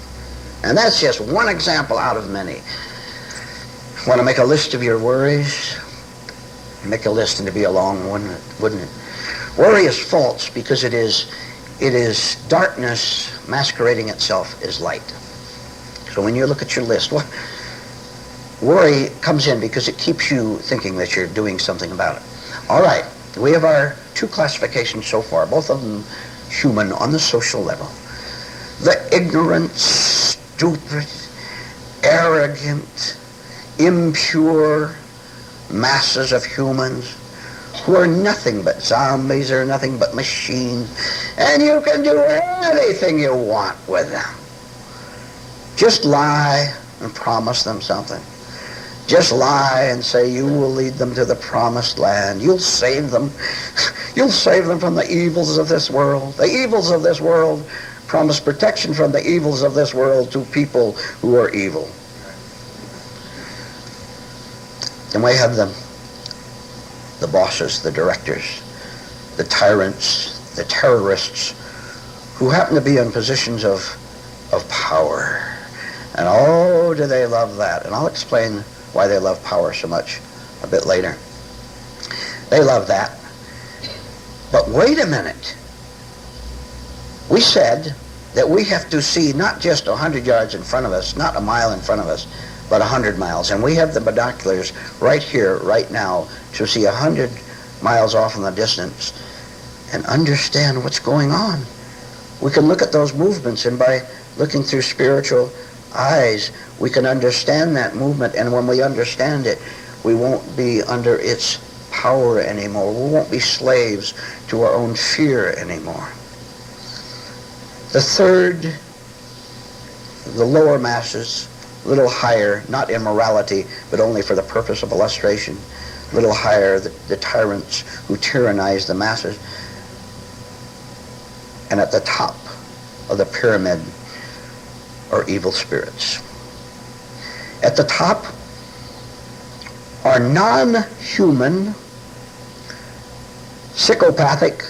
And that's just one example out of many. Want to make a list of your worries? Make a list and it'd be a long one, wouldn't it? Worry is false because it is darkness masquerading itself as light. So when you look at your list, worry comes in because it keeps you thinking that you're doing something about it. All right, we have our two classifications so far, both of them human on the social level. The ignorant, stupid, arrogant, impure masses of humans who are nothing but zombies or nothing but machines, and you can do anything you want with them. Just lie and promise them something. Just lie and say you will lead them to the promised land. You'll save them. You'll save them from the evils of this world. The evils of this world promise protection from the evils of this world to people who are evil. And we have them, the bosses, the directors, the tyrants, the terrorists, who happen to be in positions of power. And do they love that. And I'll explain why they love power so much a bit later. They love that. But wait a minute. We said that we have to see not just 100 yards in front of us, not a mile in front of us, but 100 miles. And we have the binoculars right here, right now, to see 100 miles off in the distance and understand what's going on. We can look at those movements, and by looking through spiritual eyes, we can understand that movement, and when we understand it, we won't be under its power anymore. We won't be slaves to our own fear anymore. The third, the lower masses, a little higher, not immorality, but only for the purpose of illustration, a little higher, the tyrants who tyrannize the masses. And at the top of the pyramid are evil spirits. At the top are non-human, psychopathic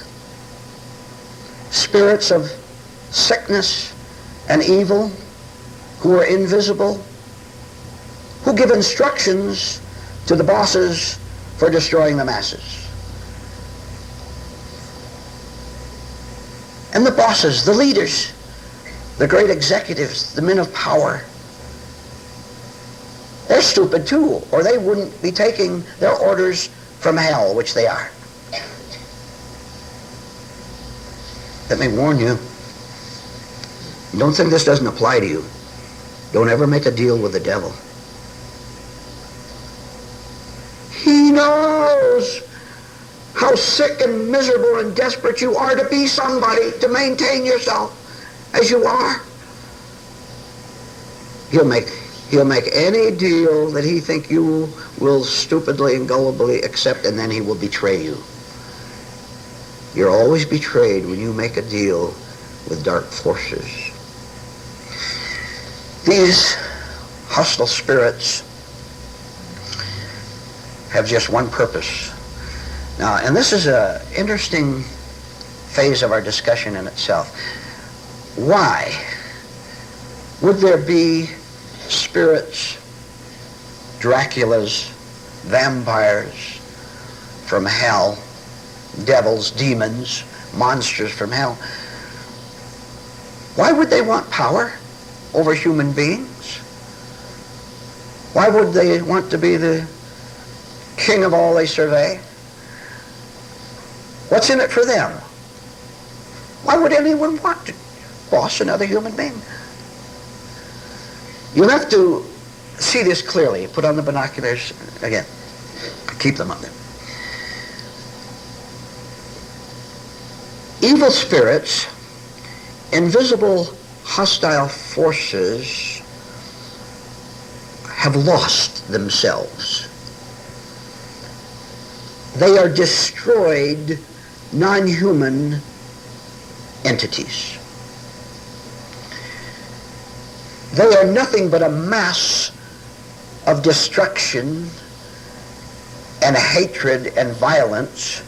spirits of sickness and evil who are invisible, who give instructions to the bosses for destroying the masses. And the bosses, the leaders, the great executives, the men of power, they're stupid too, or they wouldn't be taking their orders from hell, which they are. Let me warn you, don't think this doesn't apply to you. Don't ever make a deal with the devil. He knows how sick and miserable and desperate you are to be somebody, to maintain yourself as you are. He'll make any deal that he think you will stupidly and gullibly accept, and then he will betray you. You're always betrayed when you make a deal with dark forces. These hostile spirits have just one purpose. Now, and this is an interesting phase of our discussion in itself. Why would there be spirits, Draculas, vampires from hell, devils, demons, monsters from hell? Why would they want power over human beings? Why would they want to be the king of all they survey? What's in it for them? Why would anyone want to boss another human being? You have to see this clearly. Put on the binoculars again. Keep them on there. Evil spirits, invisible hostile forces, have lost themselves. They are destroyed non-human entities. They are nothing but a mass of destruction and hatred and violence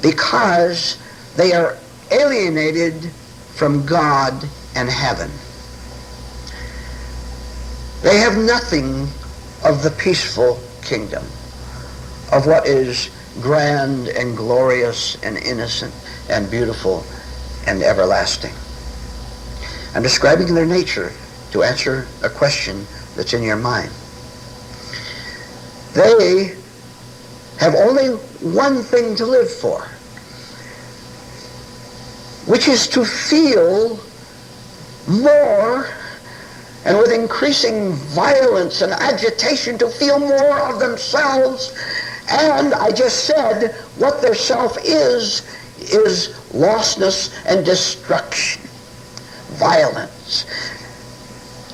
because they are alienated from God and heaven. They have nothing of the peaceful kingdom, of what is grand and glorious and innocent and beautiful and everlasting. I'm describing their nature to answer a question that's in your mind. They have only one thing to live for, which is to feel more, and with increasing violence and agitation, to feel more of themselves. And I just said what their self is lostness and destruction, violence.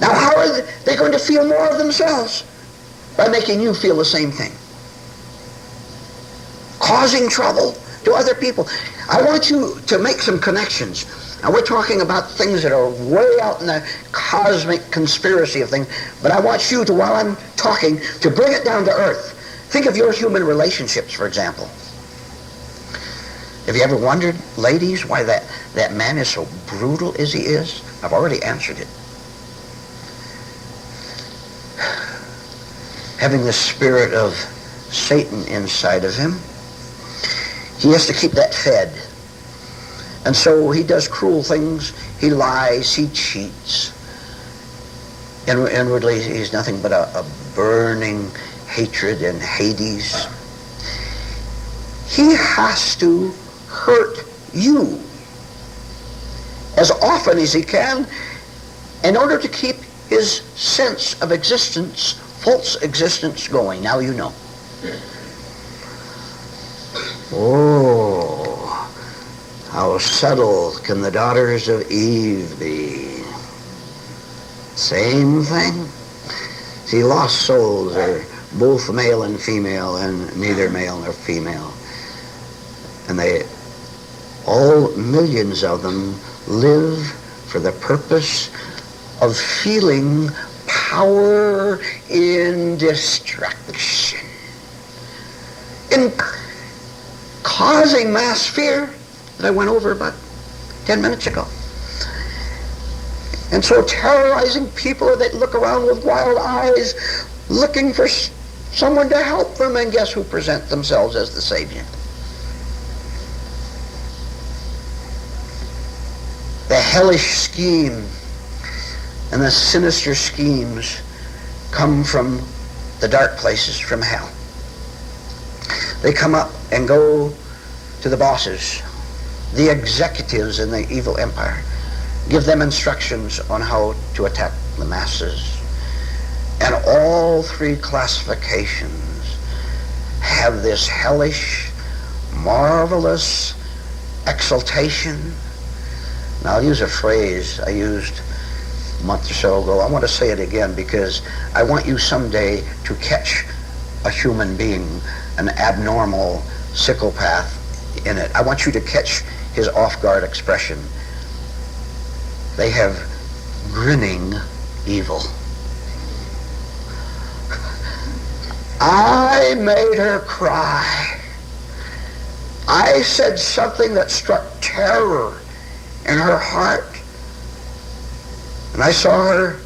Now, how are they going to feel more of themselves? By making you feel the same thing. Causing trouble to other people. I want you to make some connections. Now, we're talking about things that are way out in the cosmic conspiracy of things, but I want you to, while I'm talking, to bring it down to earth. Think of your human relationships, for example. Have you ever wondered, ladies, why that man is so brutal as he is? I've already answered it. Having the spirit of Satan inside of him, he has to keep that fed. And so he does cruel things, he lies, he cheats. Inwardly, he's nothing but a burning hatred and Hades. He has to hurt you as as often as he can in order to keep his sense of existence, false existence, going. Now you know. Oh, how subtle can the daughters of Eve be. Same thing. See, lost souls are both male and female, and neither male nor female. And all millions of them live for the purpose of feeling power in destruction, in causing mass fear that I went over about 10 minutes ago. And so terrorizing people that look around with wild eyes, looking for someone to help them, and guess who present themselves as the Savior? The hellish scheme and the sinister schemes come from the dark places, from hell. They come up and go to the bosses, the executives in the evil empire, give them instructions on how to attack the masses. And all three classifications have this hellish, marvelous exaltation. Now, I'll use a phrase I used a month or so ago. I want to say it again because I want you someday to catch a human being, an abnormal psychopath in it. I want you to catch his off-guard expression. They have grinning evil. I made her cry. I said something that struck terror in her heart. And I saw her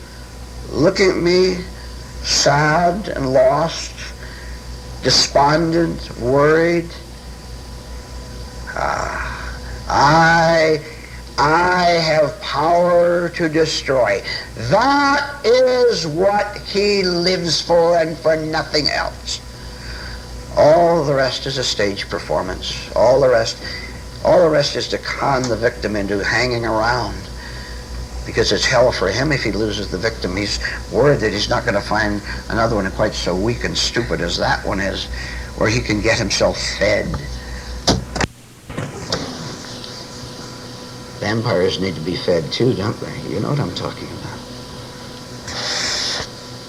looking at me, sad and lost, despondent, worried. I have power to destroy. That is what he lives for, and for nothing else. All the rest is a stage performance. All the rest is to con the victim into hanging around, because it's hell for him if he loses the victim. He's worried that he's not going to find another one quite so weak and stupid as that one is, where he can get himself fed. Vampires need to be fed too, don't they? You know what I'm talking about.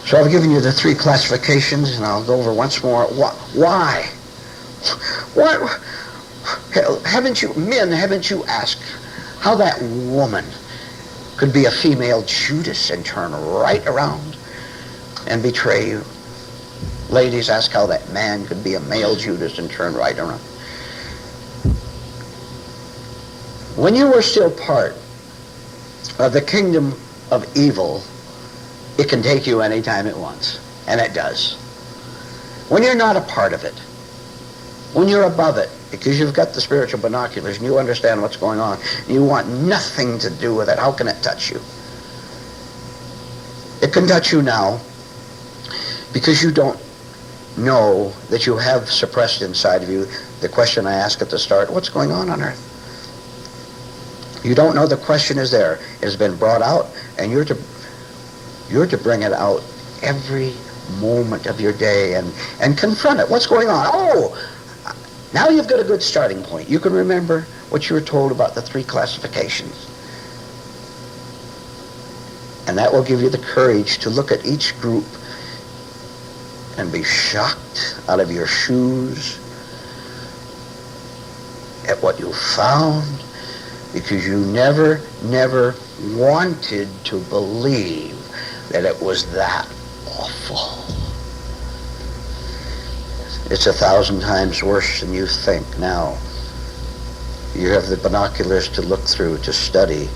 So I've given you the three classifications, and I'll go over once more. Why? What? Haven't you asked how that woman could be a female Judas and turn right around and betray you? Ladies, ask how that man could be a male Judas and turn right around. When you are still part of the kingdom of evil, it can take you anytime it wants, and it does. When you're not a part of it, when you're above it, because you've got the spiritual binoculars and you understand what's going on, you want nothing to do with it, how can it touch you? It can touch you now because you don't know that you have suppressed inside of you the question I asked at the start: what's going on earth? You don't know the question is there. It has been brought out, and you're to bring it out every moment of your day and confront it. What's going on? Oh, now you've got a good starting point. You can remember what you were told about the three classifications. And that will give you the courage to look at each group and be shocked out of your shoes at what you found, because you never wanted to believe that it was that awful. It's 1,000 times worse than you think now. You have the binoculars to look through, to study,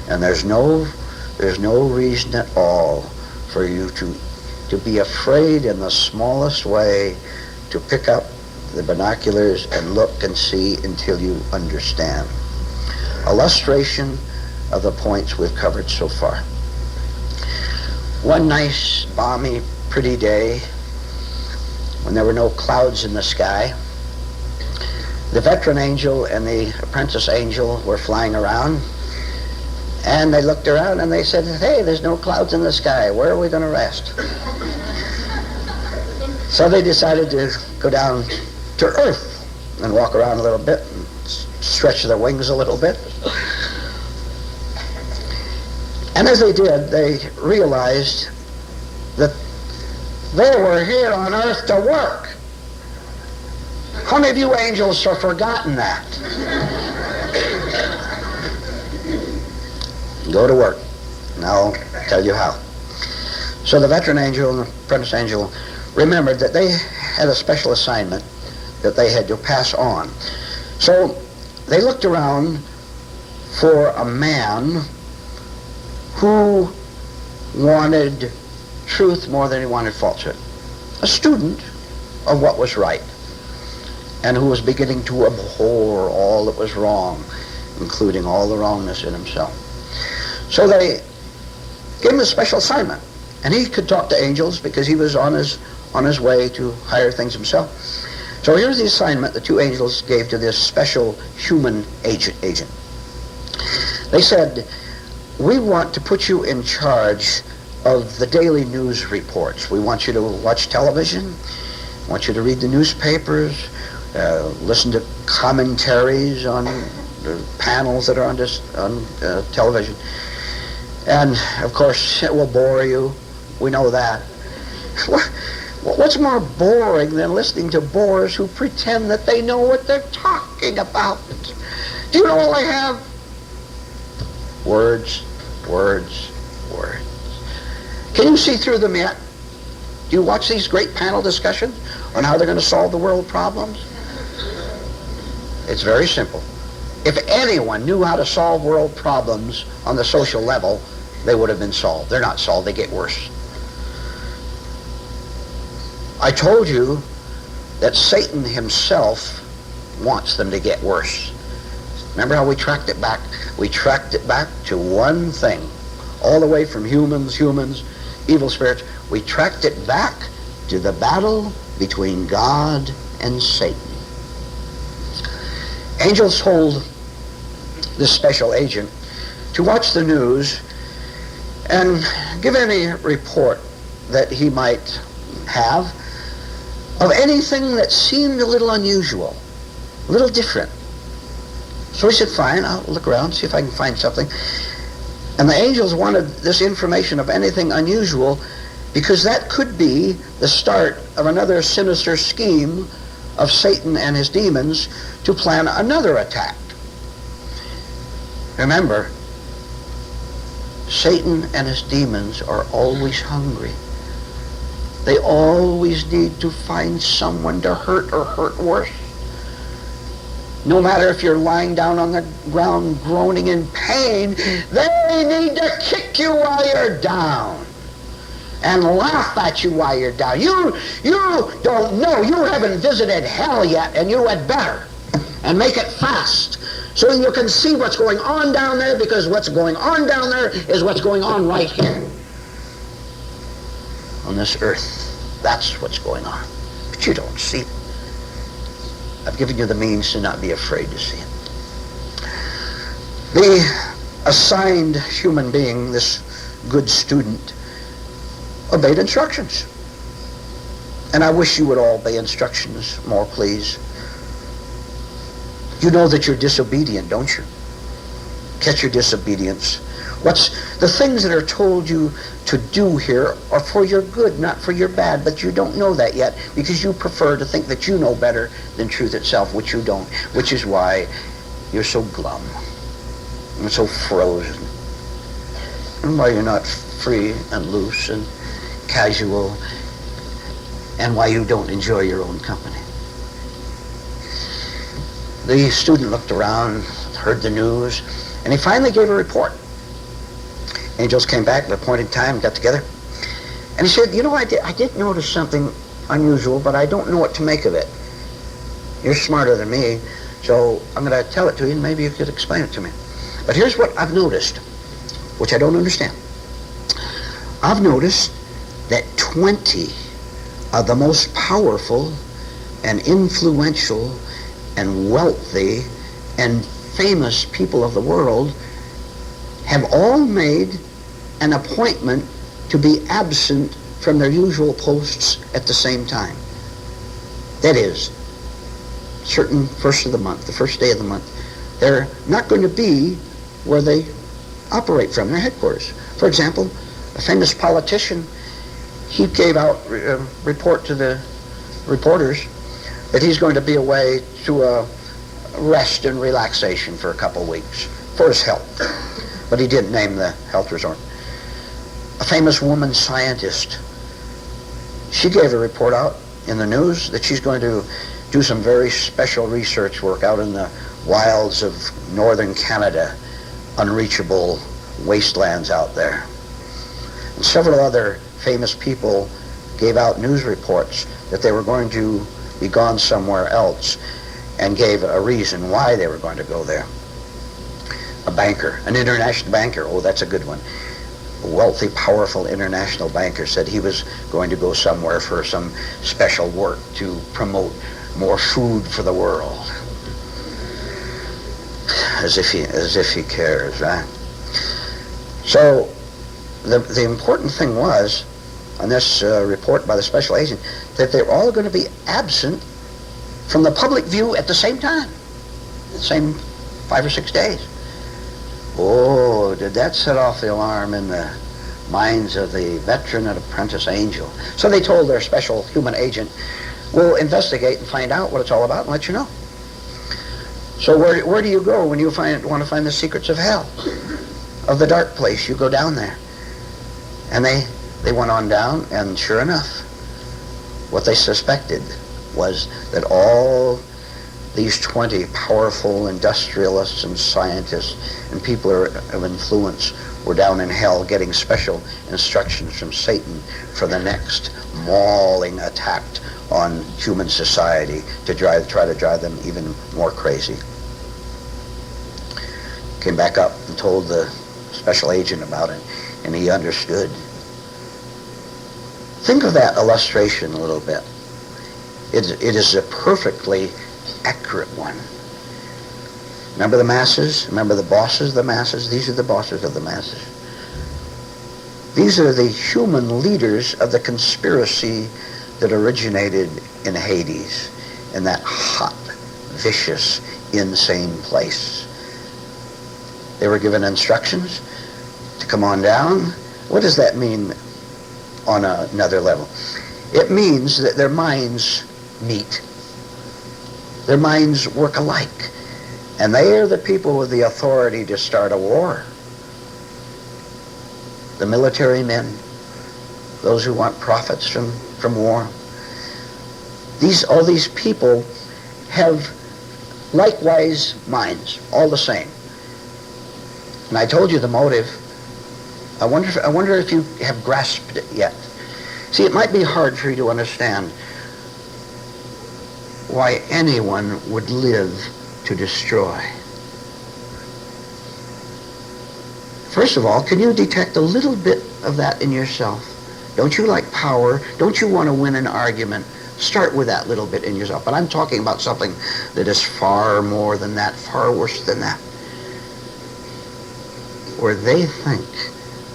and there's no reason at all for you to be afraid in the smallest way to pick up the binoculars and look and see until you understand. Illustration of the points we've covered so far. One nice, balmy, pretty day, when there were no clouds in the sky, the veteran angel and the apprentice angel were flying around, And they looked around and they said, hey, there's no clouds in the sky. Where are we going to rest? So they decided to go down to Earth and walk around a little bit and stretch their wings a little bit. And as they did, they realized that they were here on Earth to work. How many of you angels have forgotten that? Go to work. And I'll tell you how. So the veteran angel and the apprentice angel remembered that they had a special assignment that they had to pass on. So they looked around for a man who wanted truth more than he wanted falsehood. A student of what was right, and who was beginning to abhor all that was wrong, including all the wrongness in himself. So they gave him a special assignment, and he could talk to angels because he was on his way to higher things himself. So here's the assignment the two angels gave to this special human agent. They said, we want to put you in charge of the daily news reports. We want you to watch television, we want you to read the newspapers, listen to commentaries on the panels that are on television. And, of course, it will bore you. We know that. What's more boring than listening to bores who pretend that they know what they're talking about? Do you know all they have? Words, words, words. Can you see through them yet? Do you watch these great panel discussions on how they're going to solve the world problems? It's very simple. If anyone knew how to solve world problems on the social level, they would have been solved. They're not solved, they get worse. I told you that Satan himself wants them to get worse. Remember how we tracked it back? We tracked it back to one thing. All the way from humans, evil spirits. We tracked it back to the battle between God and Satan. Angels told this special agent to watch the news and give any report that he might have of anything that seemed a little unusual, a little different. So he said, fine, I'll look around, see if I can find something. And the angels wanted this information of anything unusual because that could be the start of another sinister scheme of Satan and his demons to plan another attack. Remember, Satan and his demons are always hungry. They always need to find someone to hurt or hurt worse. No matter if you're lying down on the ground groaning in pain, they need to kick you while you're down and laugh at you while you're down. You don't know. You haven't visited hell yet, and you had better. And make it fast so you can see what's going on down there, because what's going on down there is what's going on right here on this earth. That's what's going on. But you don't see it. I've given you the means to not be afraid to see it. The assigned human being, this good student, obeyed instructions. And I wish you would all obey instructions more, please. You know that you're disobedient, don't you? Catch your disobedience. What's the things that are told you to do here are for your good, not for your bad, but you don't know that yet because you prefer to think that you know better than truth itself, which you don't, which is why you're so glum and so frozen, and why you're not free and loose and casual, and why you don't enjoy your own company. The student looked around, heard the news, and he finally gave a report. Angels came back at the appointed time, got together, and he said, you know, I did notice something unusual, but I don't know what to make of it. You're smarter than me, so I'm going to tell it to you, and maybe you could explain it to me. But here's what I've noticed, which I don't understand. I've noticed that 20 of the most powerful and influential and wealthy and famous people of the world have all made an appointment to be absent from their usual posts at the same time. That is, certain first of the month, the first day of the month, they're not going to be where they operate from, their headquarters. For example, a famous politician, he gave out a report to the reporters that he's going to be away to a rest and relaxation for a couple of weeks for his health. But he didn't name the health resort. A famous woman scientist, she gave a report out in the news that she's going to do some very special research work out in the wilds of northern Canada, unreachable wastelands out there. And several other famous people gave out news reports that they were going to be gone somewhere else and gave a reason why they were going to go there. A banker, an international banker, oh, that's a good one. A wealthy, powerful international banker said he was going to go somewhere for some special work to promote more food for the world. As if he cares, right? So the important thing was, on this report by the special agent, that they're all going to be absent from the public view at the same time, the same 5 or 6 days. Oh, did that set off the alarm in the minds of the veteran and apprentice angel? So they told their special human agent, we'll investigate and find out what it's all about and let you know. So where do you go when you want to find the secrets of hell, of the dark place? You go down there. And they went on down, and sure enough, what they suspected was that all these 20 powerful industrialists and scientists and people of influence were down in hell getting special instructions from Satan for the next mauling attack on human society to try to drive them even more crazy. Came back up and told the special agent about it, and he understood. Think of that illustration a little bit. It is a perfectly accurate one. Remember the masses? Remember the bosses of the masses? These are the bosses of the masses. These are the human leaders of the conspiracy that originated in Hades, in that hot, vicious, insane place. They were given instructions to come on down. What does that mean on another level? It means that their minds meet. Their minds work alike. And they are the people with the authority to start a war. The military men, those who want profits from war. All these people have likewise minds, all the same. And I told you the motive. I wonder if you have grasped it yet. See, it might be hard for you to understand why anyone would live to destroy. First of all, can you detect a little bit of that in yourself? Don't you like power? Don't you want to win an argument? Start with that little bit in yourself. But I'm talking about something that is far more than that, far worse than that. Where they think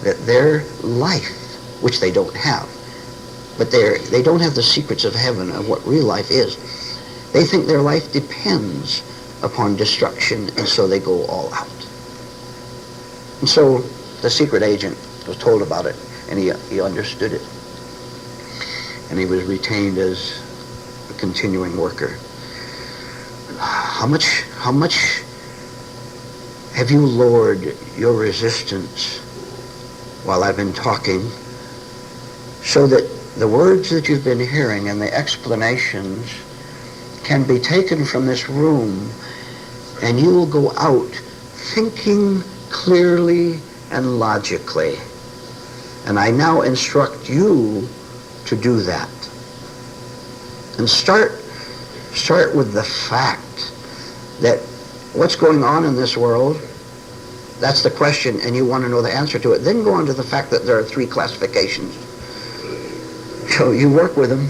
that their life, which they don't have, but they don't have the secrets of heaven of what real life is. They think their life depends upon destruction, and so they go all out. And so the secret agent was told about it, and he understood it. And he was retained as a continuing worker. How much have you lowered your resistance while I've been talking, so that the words that you've been hearing and the explanations can be taken from this room, and you will go out thinking clearly and logically. And I now instruct you to do that. And start with the fact that what's going on in this world, that's the question, and you want to know the answer to it. Then go on to the fact that there are 3 classifications. So you work with them,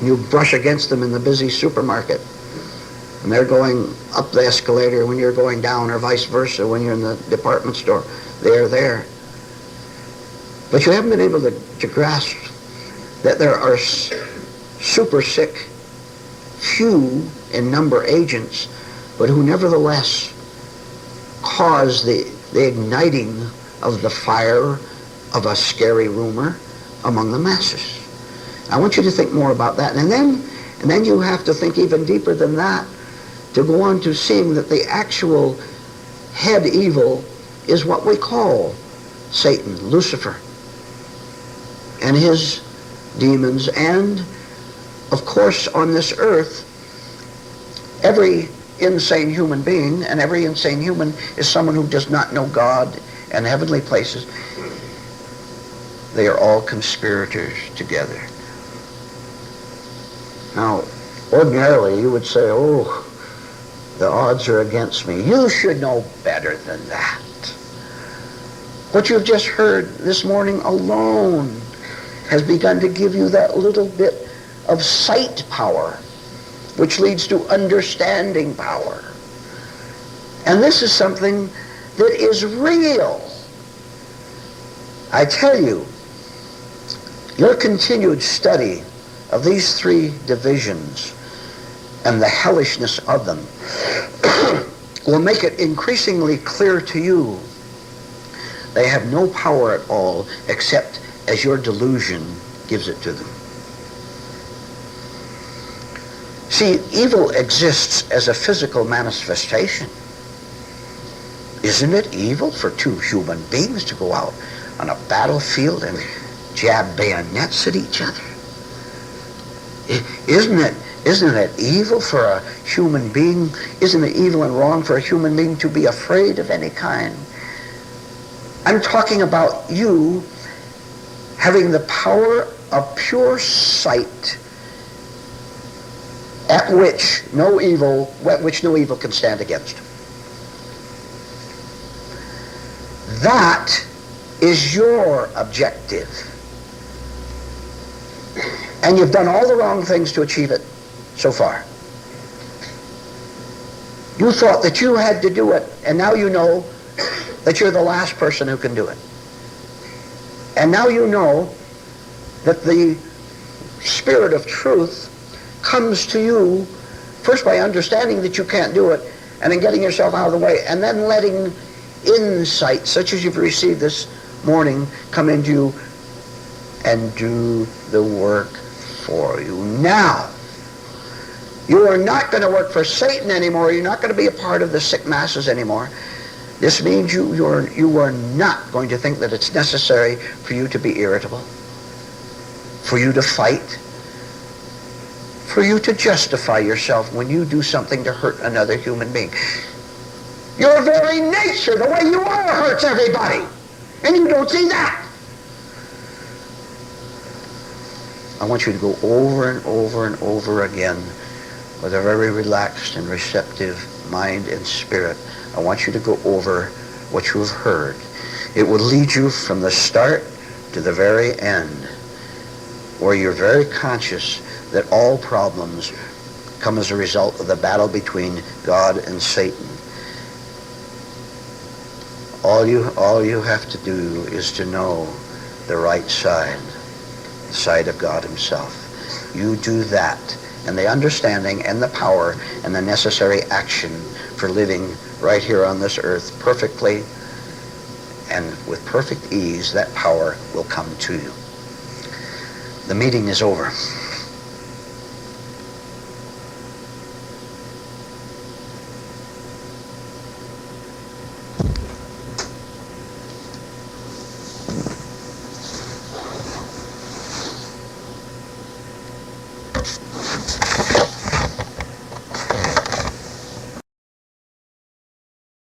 you brush against them in the busy supermarket, and they're going up the escalator when you're going down, or vice versa when you're in the department store. They're there. But you haven't been able to grasp that there are super sick, few in number agents, but who nevertheless cause the igniting of the fire of a scary rumor among the masses. I want you to think more about that. And then you have to think even deeper than that to go on to seeing that the actual head evil is what we call Satan, Lucifer, and his demons. And, of course, on this earth, every insane human being, and every insane human is someone who does not know God and heavenly places. They are all conspirators together. Now, ordinarily you would say, oh, the odds are against me. You should know better than that. What you've just heard this morning alone has begun to give you that little bit of sight power, which leads to understanding power. And this is something that is real. I tell you, your continued study of these three divisions and the hellishness of them will make it increasingly clear to you they have no power at all except as your delusion gives it to them. See, evil exists as a physical manifestation. Isn't it evil for two human beings to go out on a battlefield and jab bayonets at each other? Isn't it evil for a human being? Isn't it evil and wrong for a human being to be afraid of any kind? I'm talking about you having the power of pure sight at which no evil can stand against. That is your objective. And you've done all the wrong things to achieve it so far. You thought that you had to do it, and now you know that you're the last person who can do it. And now you know that the Spirit of truth comes to you first by understanding that you can't do it, and then getting yourself out of the way, and then letting insight, such as you've received this morning, come into you and do the work for you. Now, you are not going to work for Satan anymore. You're not going to be a part of the sick masses anymore. This means you are not going to think that it's necessary for you to be irritable, for you to fight, for you to justify yourself when you do something to hurt another human being. Your very nature, the way you are, hurts everybody. And you don't see that. I want you to go over and over and over again with a very relaxed and receptive mind and spirit. I want you to go over what you have heard. It will lead you from the start to the very end, where you're very conscious that all problems come as a result of the battle between God and Satan. All you have to do is to know the right side, the side of God himself. You do that, and the understanding and the power and the necessary action for living right here on this earth perfectly and with perfect ease, that power will come to you. The meeting is over.